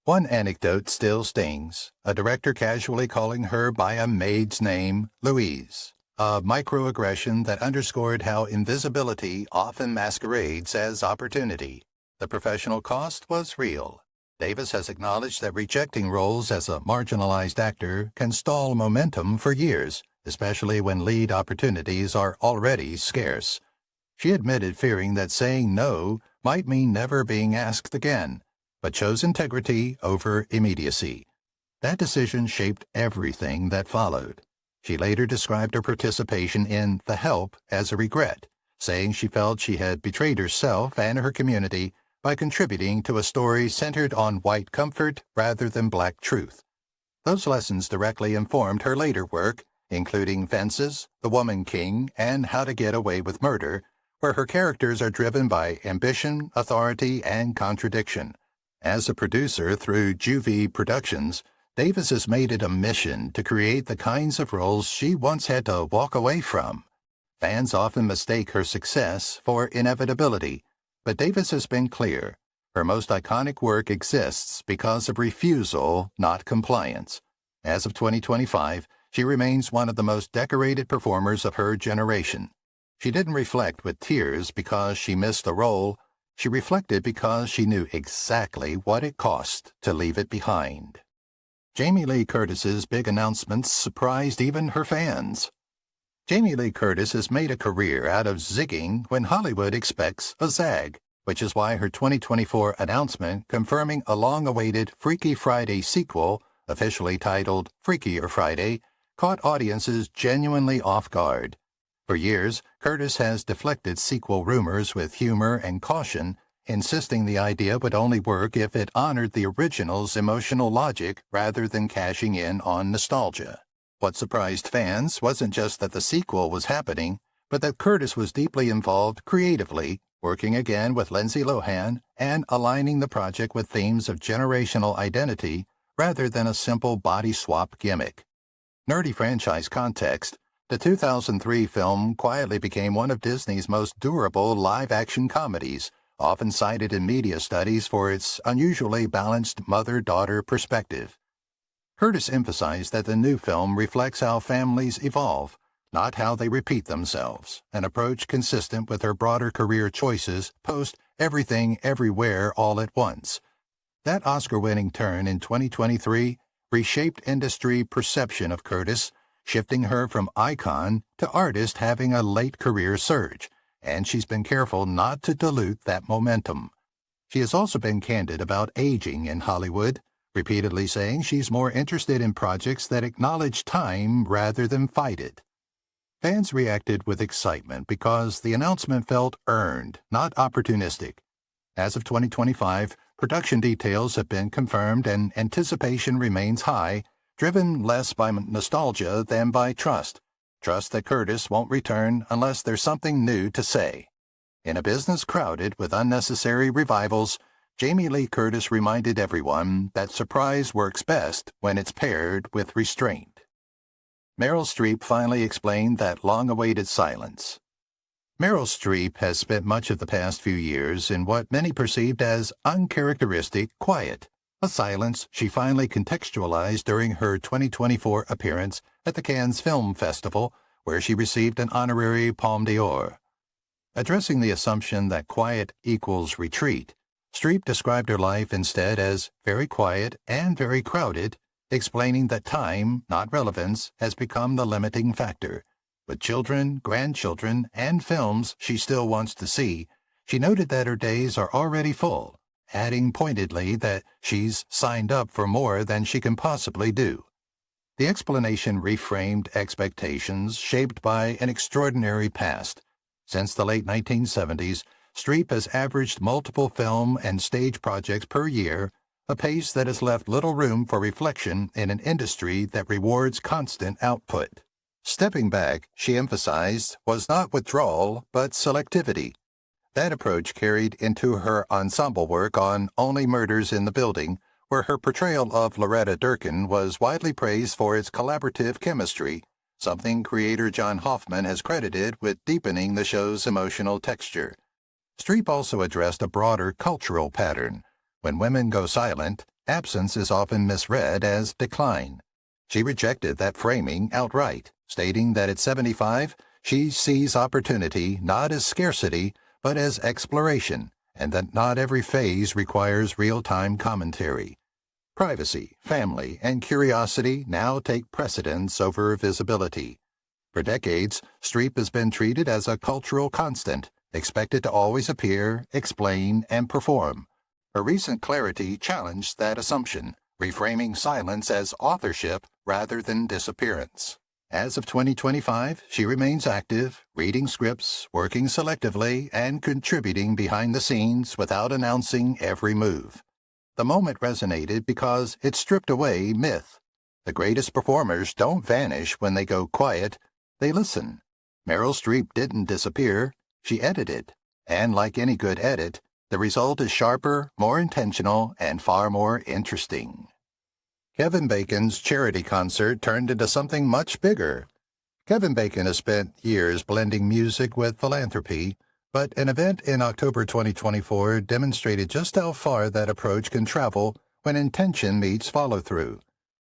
One anecdote still stings, a director casually calling her by a maid's name, Louise, a microaggression that underscored how invisibility often masquerades as opportunity. The professional cost was real. Davis has acknowledged that rejecting roles as a marginalized actor can stall momentum for years, especially when lead opportunities are already scarce. She admitted fearing that saying no might mean never being asked again, but chose integrity over immediacy. That decision shaped everything that followed. She later described her participation in The Help as a regret, saying she felt she had betrayed herself and her community by contributing to a story centered on white comfort rather than black truth. Those lessons directly informed her later work, including Fences, The Woman King, and How to Get Away with Murder, where her characters are driven by ambition, authority, and contradiction. As a producer through Juvie Productions, Davis has made it a mission to create the kinds of roles she once had to walk away from. Fans often mistake her success for inevitability, but Davis has been clear. Her most iconic work exists because of refusal, not compliance. As of 2025, she remains one of the most decorated performers of her generation. She didn't reflect with tears because she missed a role. She reflected because she knew exactly what it cost to leave it behind. Jamie Lee Curtis's big announcements surprised even her fans. Jamie Lee Curtis has made a career out of zigging when Hollywood expects a zag, which is why her 2024 announcement confirming a long-awaited Freaky Friday sequel, officially titled Freakier Friday, caught audiences genuinely off guard. For years, Curtis has deflected sequel rumors with humor and caution, insisting the idea would only work if it honored the original's emotional logic rather than cashing in on nostalgia. What surprised fans wasn't just that the sequel was happening, but that Curtis was deeply involved creatively, working again with Lindsay Lohan and aligning the project with themes of generational identity rather than a simple body swap gimmick. Nerdy franchise context, the 2003 film quietly became one of Disney's most durable live-action comedies, often cited in media studies for its unusually balanced mother-daughter perspective. Curtis emphasized that the new film reflects how families evolve, not how they repeat themselves, an approach consistent with her broader career choices post Everything Everywhere All at Once. That Oscar-winning turn in 2023 reshaped industry perception of Curtis, shifting her from icon to artist having a late career surge, and she's been careful not to dilute that momentum. She has also been candid about aging in Hollywood, repeatedly saying she's more interested in projects that acknowledge time rather than fight it. Fans reacted with excitement because the announcement felt earned, not opportunistic. As of 2025, production details have been confirmed and anticipation remains high, driven less by nostalgia than by trust. Trust that Curtis won't return unless there's something new to say. In a business crowded with unnecessary revivals, Jamie Lee Curtis reminded everyone that surprise works best when it's paired with restraint. Meryl Streep finally explained that long-awaited silence. Meryl Streep has spent much of the past few years in what many perceived as uncharacteristic quiet, a silence she finally contextualized during her 2024 appearance at the Cannes Film Festival, where she received an honorary Palme d'Or. Addressing the assumption that quiet equals retreat, Streep described her life instead as very quiet and very crowded, explaining that time, not relevance, has become the limiting factor. With children, grandchildren, and films she still wants to see, she noted that her days are already full, adding pointedly that she's signed up for more than she can possibly do. The explanation reframed expectations shaped by an extraordinary past. Since the late 1970s, Streep has averaged multiple film and stage projects per year, a pace that has left little room for reflection in an industry that rewards constant output. Stepping back, she emphasized, was not withdrawal, but selectivity. That approach carried into her ensemble work on Only Murders in the Building, where her portrayal of Loretta Durkin was widely praised for its collaborative chemistry, something creator John Hoffman has credited with deepening the show's emotional texture. Streep also addressed a broader cultural pattern. When women go silent, absence is often misread as decline. She rejected that framing outright, stating that at 75, she sees opportunity not as scarcity, but as exploration, and that not every phase requires real-time commentary. Privacy, family, and curiosity now take precedence over visibility. For decades, Streep has been treated as a cultural constant, expected to always appear, explain, and perform. Her recent clarity challenged that assumption, reframing silence as authorship rather than disappearance. As of 2025, she remains active, reading scripts, working selectively, and contributing behind the scenes without announcing every move. The moment resonated because it stripped away myth. The greatest performers don't vanish when they go quiet, they listen. Meryl Streep didn't disappear, she edited. And like any good edit, the result is sharper, more intentional, and far more interesting. Kevin Bacon's charity concert turned into something much bigger. Kevin Bacon has spent years blending music with philanthropy, but an event in October 2024 demonstrated just how far that approach can travel when intention meets follow-through.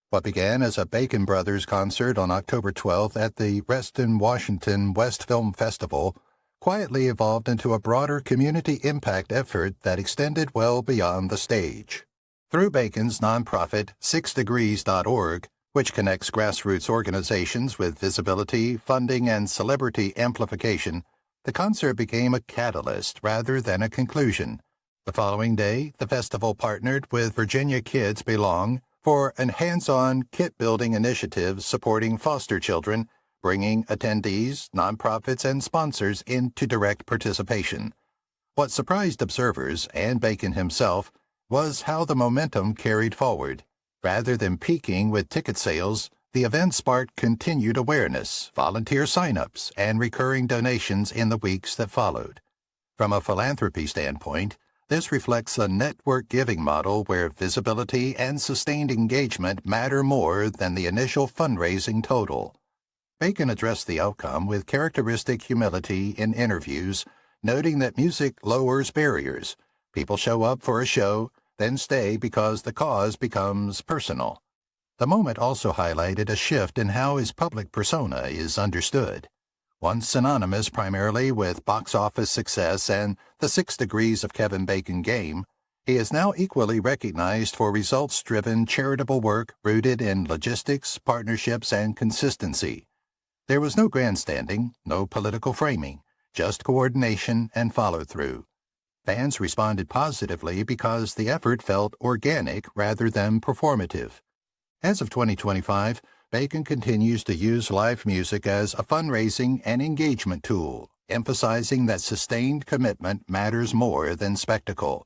What began as a Bacon Brothers concert on October 12th at the Reston, Washington West Film Festival quietly evolved into a broader community impact effort that extended well beyond the stage. Through Bacon's nonprofit 6degrees.org, which connects grassroots organizations with visibility, funding, and celebrity amplification, the concert became a catalyst rather than a conclusion. The following day, the festival partnered with Virginia Kids Belong for an hands-on kit-building initiative supporting foster children, bringing attendees, nonprofits, and sponsors into direct participation. What surprised observers, and Bacon himself, was how the momentum carried forward. Rather than peaking with ticket sales, the event sparked continued awareness, volunteer sign-ups, and recurring donations in the weeks that followed. From a philanthropy standpoint, this reflects a network giving model where visibility and sustained engagement matter more than the initial fundraising total. Bacon addressed the outcome with characteristic humility in interviews, noting that music lowers barriers. People show up for a show, then stay because the cause becomes personal. The moment also highlighted a shift in how his public persona is understood. Once synonymous primarily with box office success and the 6 Degrees of Kevin Bacon game, he is now equally recognized for results-driven charitable work rooted in logistics, partnerships, and consistency. There was no grandstanding, no political framing, just coordination and follow-through. Fans responded positively because the effort felt organic rather than performative. As of 2025, Bacon continues to use live music as a fundraising and engagement tool, emphasizing that sustained commitment matters more than spectacle.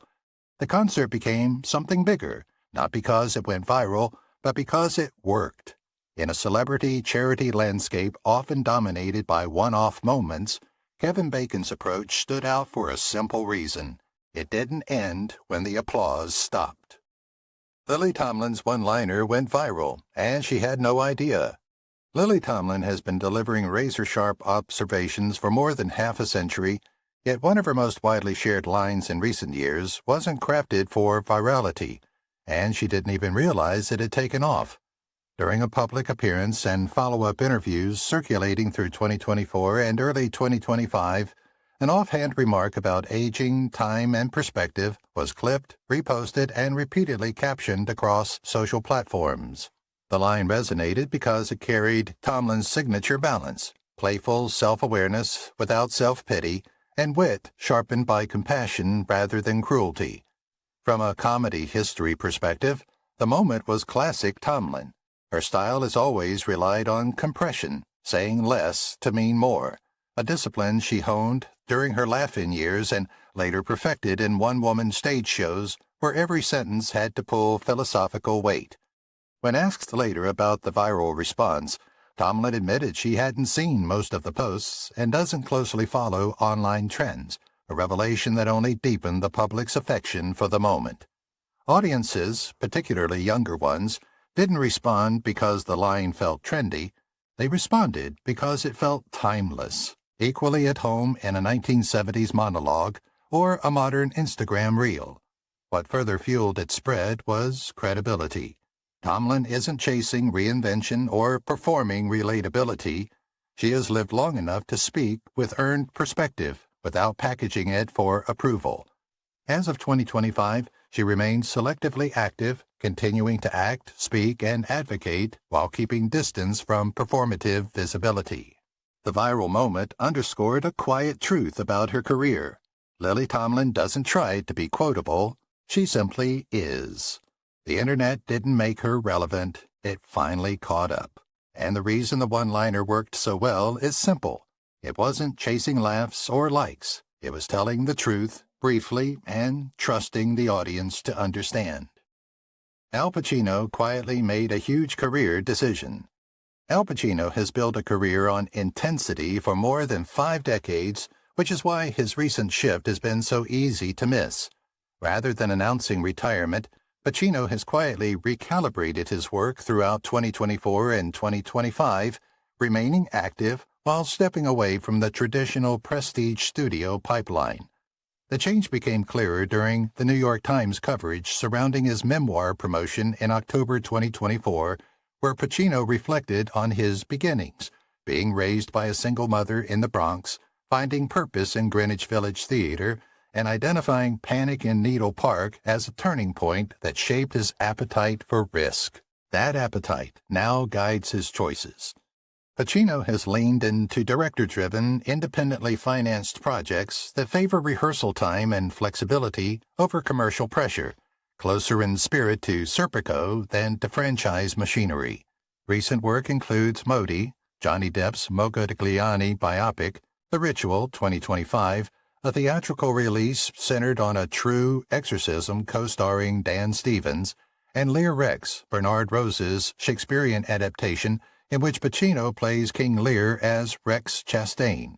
The concert became something bigger, not because it went viral, but because it worked. In a celebrity charity landscape often dominated by one-off moments, Kevin Bacon's approach stood out for a simple reason. It didn't end when the applause stopped. Lily Tomlin's one-liner went viral, and she had no idea. Lily Tomlin has been delivering razor-sharp observations for more than half a century, yet one of her most widely shared lines in recent years wasn't crafted for virality, and she didn't even realize it had taken off. During a public appearance and follow-up interviews circulating through 2024 and early 2025, an offhand remark about aging, time, and perspective was clipped, reposted, and repeatedly captioned across social platforms. The line resonated because it carried Tomlin's signature balance, playful self-awareness without self-pity, and wit sharpened by compassion rather than cruelty. From a comedy history perspective, the moment was classic Tomlin. Her style has always relied on compression, saying less to mean more, a discipline she honed during her laugh-in years and later perfected in one-woman stage shows where every sentence had to pull philosophical weight. When asked later about the viral response, Tomlin admitted she hadn't seen most of the posts and doesn't closely follow online trends, a revelation that only deepened the public's affection for the moment. Audiences, particularly younger ones, didn't respond because the line felt trendy. They responded because it felt timeless, equally at home in a 1970s monologue or a modern Instagram reel. What further fueled its spread was credibility. Tomlin isn't chasing reinvention or performing relatability. She has lived long enough to speak with earned perspective without packaging it for approval. As of 2025, she remains selectively active, continuing to act, speak, and advocate while keeping distance from performative visibility. The viral moment underscored a quiet truth about her career. Lily Tomlin doesn't try to be quotable, she simply is. The internet didn't make her relevant, it finally caught up. And the reason the one-liner worked so well is simple. It wasn't chasing laughs or likes. It was telling the truth, briefly, and trusting the audience to understand. Al Pacino quietly made a huge career decision. Al Pacino has built a career on intensity for more than 5 decades, which is why his recent shift has been so easy to miss. Rather than announcing retirement, Pacino has quietly recalibrated his work throughout 2024 and 2025, remaining active while stepping away from the traditional prestige studio pipeline. The change became clearer during the New York Times coverage surrounding his memoir promotion in October 2024, where Pacino reflected on his beginnings, being raised by a single mother in the Bronx, finding purpose in Greenwich Village Theater, and identifying Panic in Needle Park as a turning point that shaped his appetite for risk. That appetite now guides his choices. Pacino has leaned into director-driven, independently financed projects that favor rehearsal time and flexibility over commercial pressure, closer in spirit to Serpico than to franchise machinery. Recent work includes Modi, Johnny Depp's Modigliani biopic, The Ritual 2025, a theatrical release centered on a true exorcism co-starring Dan Stevens, and Lear Rex, Bernard Rose's Shakespearean adaptation in which Pacino plays King Lear as Rex Chastain.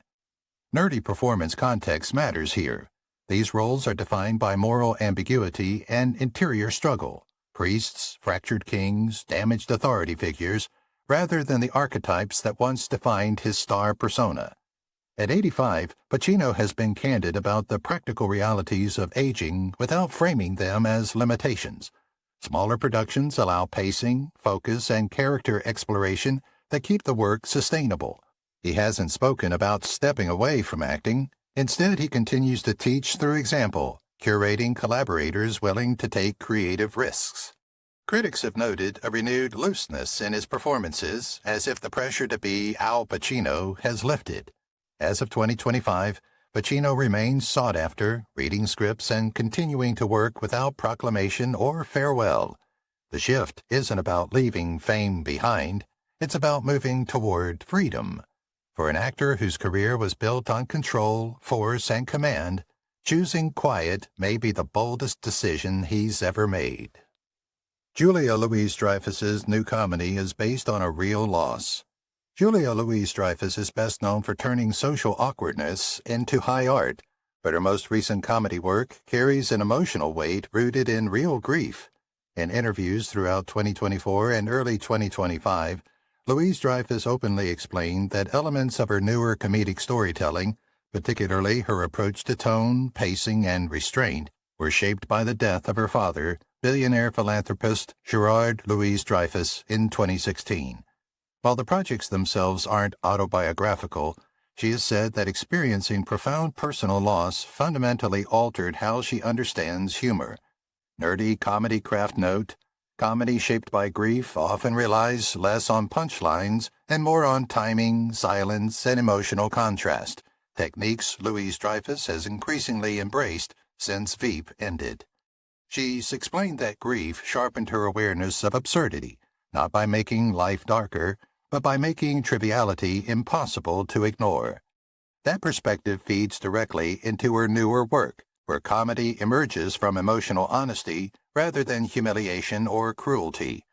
Nerdy performance context matters here. These roles are defined by moral ambiguity and interior struggle, priests, fractured kings, damaged authority figures, rather than the archetypes that once defined his star persona. At 85, Pacino has been candid about the practical realities of aging without framing them as limitations. Smaller productions allow pacing, focus, and character exploration that keep the work sustainable. He hasn't spoken about stepping away from acting. Instead, he continues to teach through example, curating collaborators willing to take creative risks. Critics have noted a renewed looseness in his performances, as if the pressure to be Al Pacino has lifted. As of 2025, Pacino remains sought after, reading scripts and continuing to work without proclamation or farewell. The shift isn't about leaving fame behind, it's about moving toward freedom. For an actor whose career was built on control, force, and command, choosing quiet may be the boldest decision he's ever made. Julia Louis-Dreyfus's new comedy is based on a real loss. Julia Louis-Dreyfus is best known for turning social awkwardness into high art, but her most recent comedy work carries an emotional weight rooted in real grief. In interviews throughout 2024 and early 2025, Louis-Dreyfus openly explained that elements of her newer comedic storytelling, particularly her approach to tone, pacing, and restraint, were shaped by the death of her father, billionaire philanthropist Gerard Louis-Dreyfus, in 2016. While the projects themselves aren't autobiographical, she has said that experiencing profound personal loss fundamentally altered how she understands humor. Nerdy comedy craft note, Comedy shaped by grief often relies less on punchlines and more on timing, silence, and emotional contrast, techniques Louise Dreyfus has increasingly embraced since Veep ended. She's explained that grief sharpened her awareness of absurdity, not by making life darker, but by making triviality impossible to ignore. That perspective feeds directly into her newer work, where comedy emerges from emotional honesty rather than humiliation or cruelty.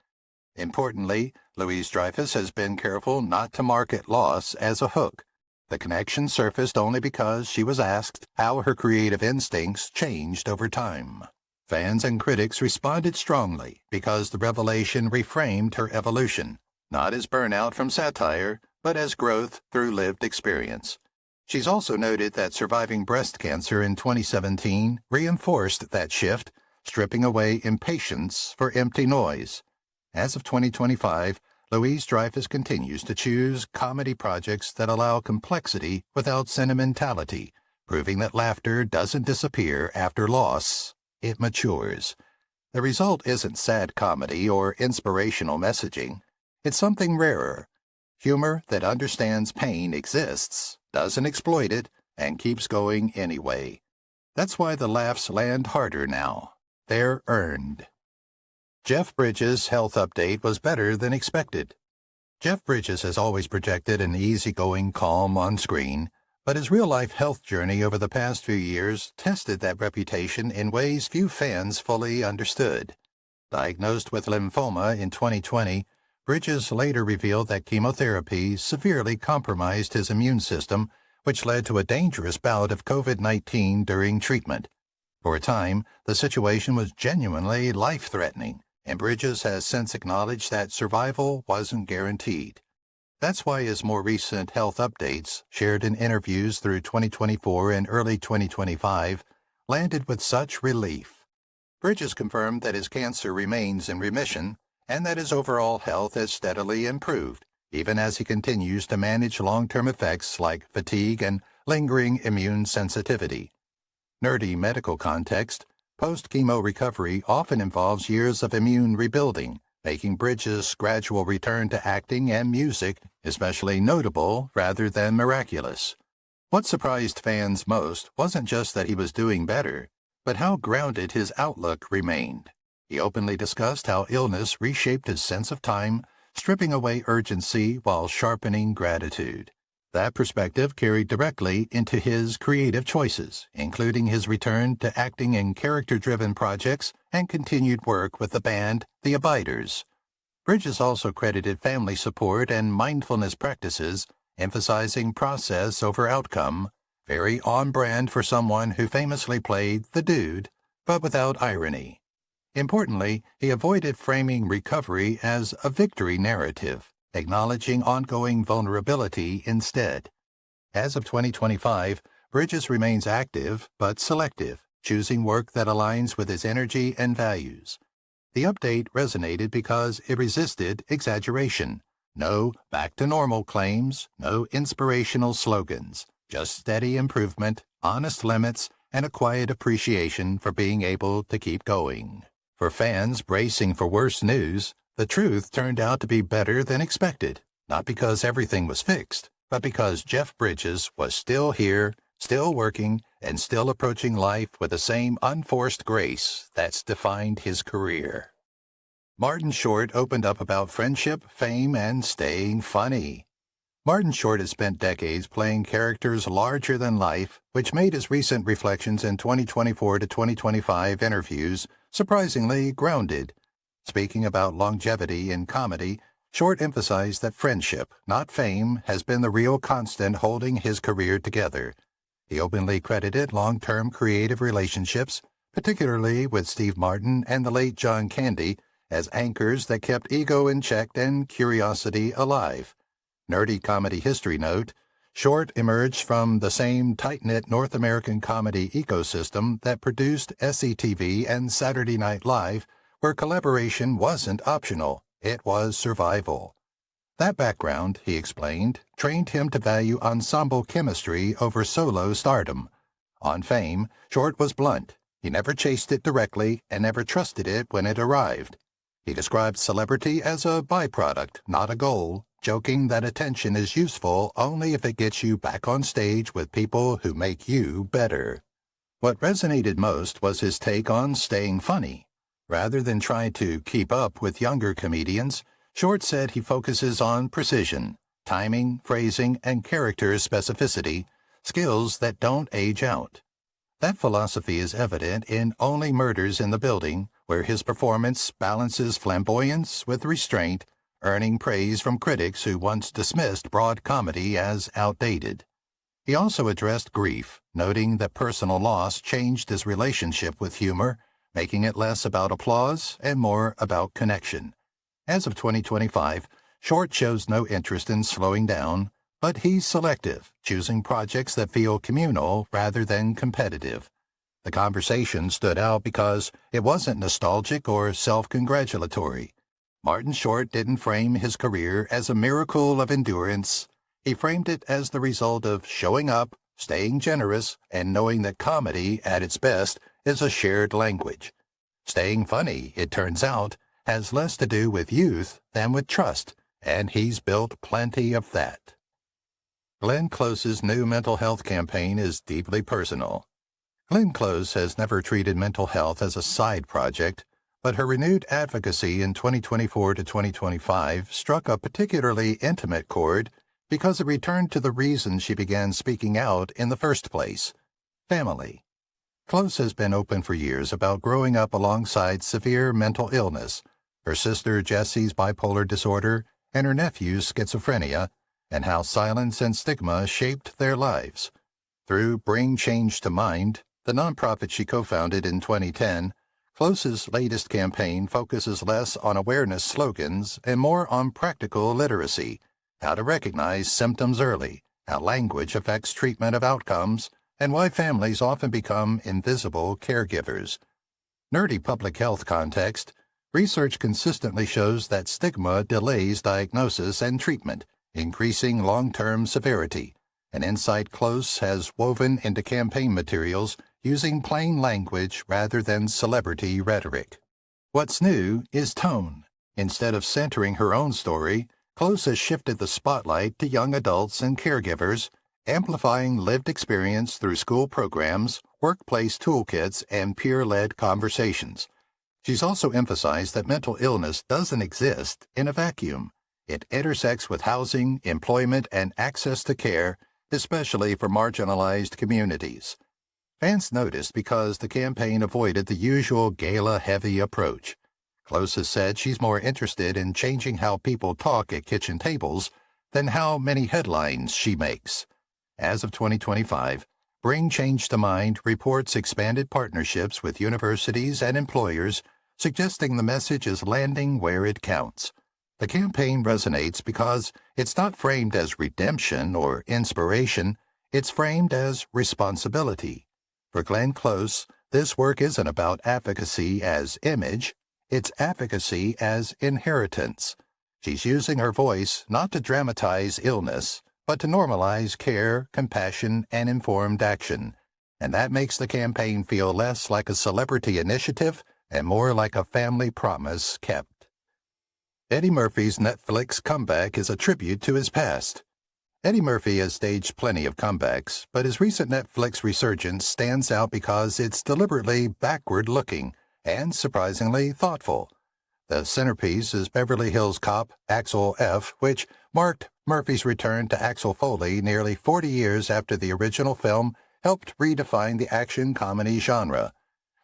Importantly, Louise Dreyfus has been careful not to market loss as a hook. The connection surfaced only because she was asked how her creative instincts changed over time. Fans and critics responded strongly because the revelation reframed her evolution, not as burnout from satire, but as growth through lived experience. She's also noted that surviving breast cancer in 2017 reinforced that shift, stripping away impatience for empty noise. As of 2025, Louise Dreyfus continues to choose comedy projects that allow complexity without sentimentality, proving that laughter doesn't disappear after loss. It matures. The result isn't sad comedy or inspirational messaging. It's something rarer. Humor that understands pain exists, doesn't exploit it, and keeps going anyway. That's why the laughs land harder now. They're earned. Jeff Bridges' health update was better than expected. Jeff Bridges has always projected an easygoing calm on screen, but his real-life health journey over the past few years tested that reputation in ways few fans fully understood. Diagnosed with lymphoma in 2020, Bridges later revealed that chemotherapy severely compromised his immune system, which led to a dangerous bout of COVID-19 during treatment. For a time, the situation was genuinely life-threatening, and Bridges has since acknowledged that survival wasn't guaranteed. That's why his more recent health updates, shared in interviews through 2024 and early 2025, landed with such relief. Bridges confirmed that his cancer remains in remission and that his overall health has steadily improved, even as he continues to manage long-term effects like fatigue and lingering immune sensitivity. Nerdy medical context, post-chemo recovery often involves years of immune rebuilding, making Bridges' gradual return to acting and music especially notable rather than miraculous. What surprised fans most wasn't just that he was doing better, but how grounded his outlook remained. He openly discussed how illness reshaped his sense of time, stripping away urgency while sharpening gratitude. That perspective carried directly into his creative choices, including his return to acting in character-driven projects and continued work with the band The Abiders. Bridges also credited family support and mindfulness practices, emphasizing process over outcome, very on-brand for someone who famously played the dude, but without irony. Importantly, he avoided framing recovery as a victory narrative, acknowledging ongoing vulnerability instead. As of 2025, Bridges remains active but selective, choosing work that aligns with his energy and values. The update resonated because it resisted exaggeration. No back-to-normal claims, no inspirational slogans, just steady improvement, honest limits, and a quiet appreciation for being able to keep going. For fans bracing for worse news, the truth turned out to be better than expected, not because everything was fixed, but because Jeff Bridges was still here, still working, and still approaching life with the same unforced grace that's defined his career. Martin Short opened up about friendship, fame, and staying funny. Martin Short has spent decades playing characters larger than life, which made his recent reflections in 2024 to 2025 interviews surprisingly grounded. Speaking about longevity in comedy, Short emphasized that friendship, not fame, has been the real constant holding his career together. He openly credited long-term creative relationships, particularly with Steve Martin and the late John Candy, as anchors that kept ego in check and curiosity alive. Nerdy comedy history note, Short emerged from the same tight-knit North American comedy ecosystem that produced SCTV and Saturday Night Live, where collaboration wasn't optional, it was survival. That background, he explained, trained him to value ensemble chemistry over solo stardom. On fame, Short was blunt. He never chased it directly and never trusted it when it arrived. He described celebrity as a byproduct, not a goal, joking that attention is useful only if it gets you back on stage with people who make you better. What resonated most was his take on staying funny. Rather than trying to keep up with younger comedians, Short said he focuses on precision, timing, phrasing, and character specificity, skills that don't age out. That philosophy is evident in Only Murders in the Building, where his performance balances flamboyance with restraint, earning praise from critics who once dismissed broad comedy as outdated. He also addressed grief, noting that personal loss changed his relationship with humor, making it less about applause and more about connection. As of 2025, Short shows no interest in slowing down, but he's selective, choosing projects that feel communal rather than competitive. The conversation stood out because it wasn't nostalgic or self-congratulatory. Martin Short didn't frame his career as a miracle of endurance. He framed it as the result of showing up, staying generous, and knowing that comedy, at its best, is a shared language. Staying funny, it turns out, has less to do with youth than with trust, and he's built plenty of that. Glenn Close's new mental health campaign is deeply personal. Glenn Close has never treated mental health as a side project, but her renewed advocacy in 2024 to 2025 struck a particularly intimate chord because it returned to the reason she began speaking out in the first place: family. Close has been open for years about growing up alongside severe mental illness, her sister Jessie's bipolar disorder, and her nephew's schizophrenia, and how silence and stigma shaped their lives. Through Bring Change to Mind, the nonprofit she co-founded in 2010, Close's latest campaign focuses less on awareness slogans and more on practical literacy, how to recognize symptoms early, how language affects treatment of outcomes, and why families often become invisible caregivers. Nerdy public health context, research consistently shows that stigma delays diagnosis and treatment, increasing long-term severity, an insight Close has woven into campaign materials using plain language rather than celebrity rhetoric. What's new is tone. Instead of centering her own story, Close has shifted the spotlight to young adults and caregivers, amplifying lived experience through school programs, workplace toolkits, and peer-led conversations. She's also emphasized that mental illness doesn't exist in a vacuum. It intersects with housing, employment, and access to care, especially for marginalized communities. Fans noticed because the campaign avoided the usual gala-heavy approach. Close has said she's more interested in changing how people talk at kitchen tables than how many headlines she makes. As of 2025, Bring Change to Mind reports expanded partnerships with universities and employers, suggesting the message is landing where it counts. The campaign resonates because it's not framed as redemption or inspiration, it's framed as responsibility. For Glenn Close, this work isn't about advocacy as image, it's advocacy as inheritance. She's using her voice not to dramatize illness, but to normalize care, compassion, and informed action. And that makes the campaign feel less like a celebrity initiative and more like a family promise kept. Eddie Murphy's Netflix comeback is a tribute to his past. Eddie Murphy has staged plenty of comebacks, but his recent Netflix resurgence stands out because it's deliberately backward-looking and surprisingly thoughtful. The centerpiece is Beverly Hills Cop Axel F., which marked Murphy's return to Axel Foley nearly 40 years after the original film helped redefine the action comedy genre.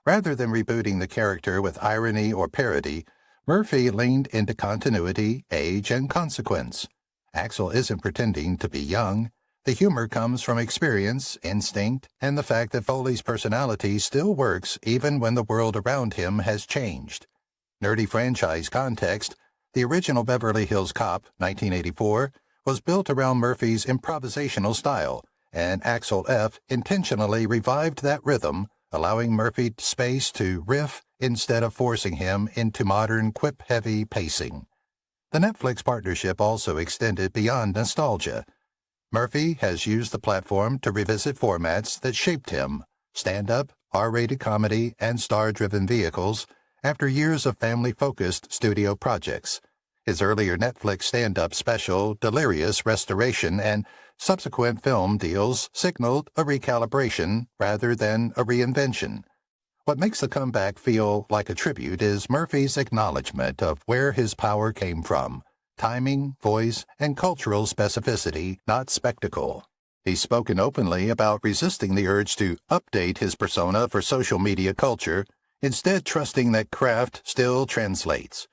Rather than rebooting the character with irony or parody, Murphy leaned into continuity, age, and consequence. Axel isn't pretending to be young. The humor comes from experience, instinct, and the fact that Foley's personality still works even when the world around him has changed. Nerdy franchise context, the original Beverly Hills Cop, 1984, was built around Murphy's improvisational style, and Axel F. intentionally revived that rhythm, allowing Murphy space to riff instead of forcing him into modern quip-heavy pacing. The Netflix partnership also extended beyond nostalgia. Murphy has used the platform to revisit formats that shaped him: stand-up, R-rated comedy, and star-driven vehicles, after years of family-focused studio projects. His earlier Netflix stand-up special, Delirious Restoration, and subsequent film deals signaled a recalibration rather than a reinvention. What makes the comeback feel like a tribute is Murphy's acknowledgement of where his power came from: timing, voice, and cultural specificity, not spectacle. He's spoken openly about resisting the urge to update his persona for social media culture, instead trusting that craft still translates.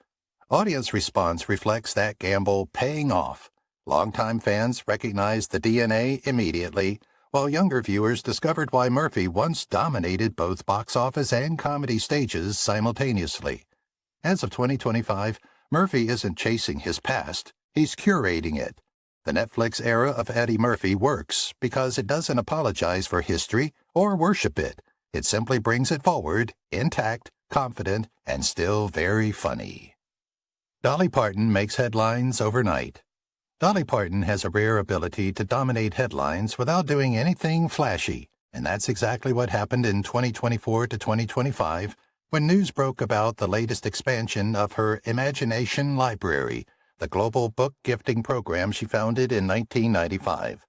Audience response reflects that gamble paying off. Longtime fans recognized the DNA immediately, while younger viewers discovered why Murphy once dominated both box office and comedy stages simultaneously. As of 2025, Murphy isn't chasing his past, he's curating it. The Netflix era of Eddie Murphy works because it doesn't apologize for history or worship it. It simply brings it forward, intact, confident, and still very funny. Dolly Parton makes headlines overnight. Dolly Parton has a rare ability to dominate headlines without doing anything flashy, and that's exactly what happened in 2024 to 2025 when news broke about the latest expansion of her Imagination Library, the global book gifting program she founded in 1995.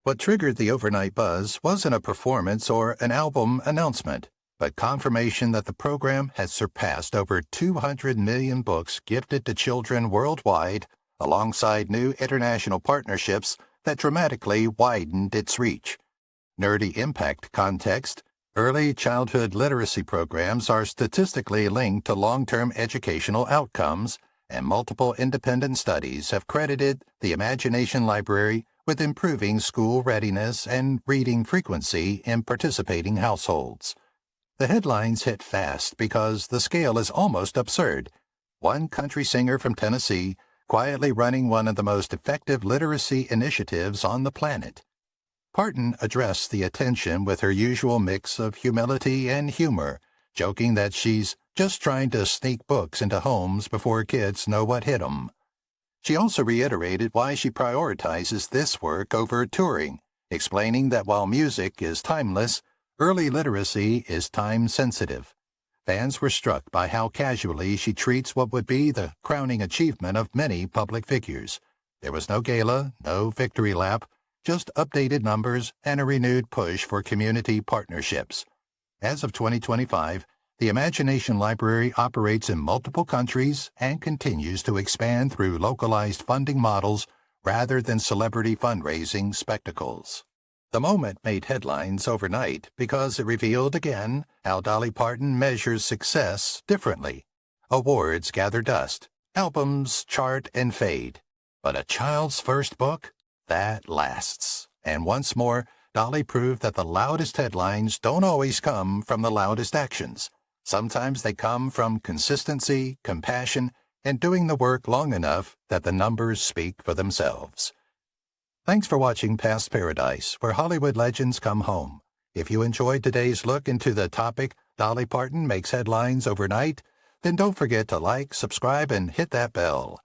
What triggered the overnight buzz wasn't a performance or an album announcement, but confirmation that the program has surpassed over 200 million books gifted to children worldwide, alongside new international partnerships that dramatically widened its reach. Nerdy impact context: early childhood literacy programs are statistically linked to long-term educational outcomes, and multiple independent studies have credited the Imagination Library with improving school readiness and reading frequency in participating households. The headlines hit fast because the scale is almost absurd. One country singer from Tennessee quietly running one of the most effective literacy initiatives on the planet. Parton addressed the attention with her usual mix of humility and humor, joking that she's just trying to sneak books into homes before kids know what hit 'em. She also reiterated why she prioritizes this work over touring, explaining that while music is timeless, early literacy is time-sensitive. Fans were struck by how casually she treats what would be the crowning achievement of many public figures. There was no gala, no victory lap, just updated numbers and a renewed push for community partnerships. As of 2025, the Imagination Library operates in multiple countries and continues to expand through localized funding models rather than celebrity fundraising spectacles. The moment made headlines overnight because it revealed again how Dolly Parton measures success differently. Awards gather dust, albums chart and fade, but a child's first book? That lasts. And once more, Dolly proved that the loudest headlines don't always come from the loudest actions. Sometimes they come from consistency, compassion, and doing the work long enough that the numbers speak for themselves. Thanks for watching Past Paradise, where Hollywood legends come home. If you enjoyed today's look into the topic, Dolly Parton makes headlines overnight, then don't forget to like, subscribe, and hit that bell.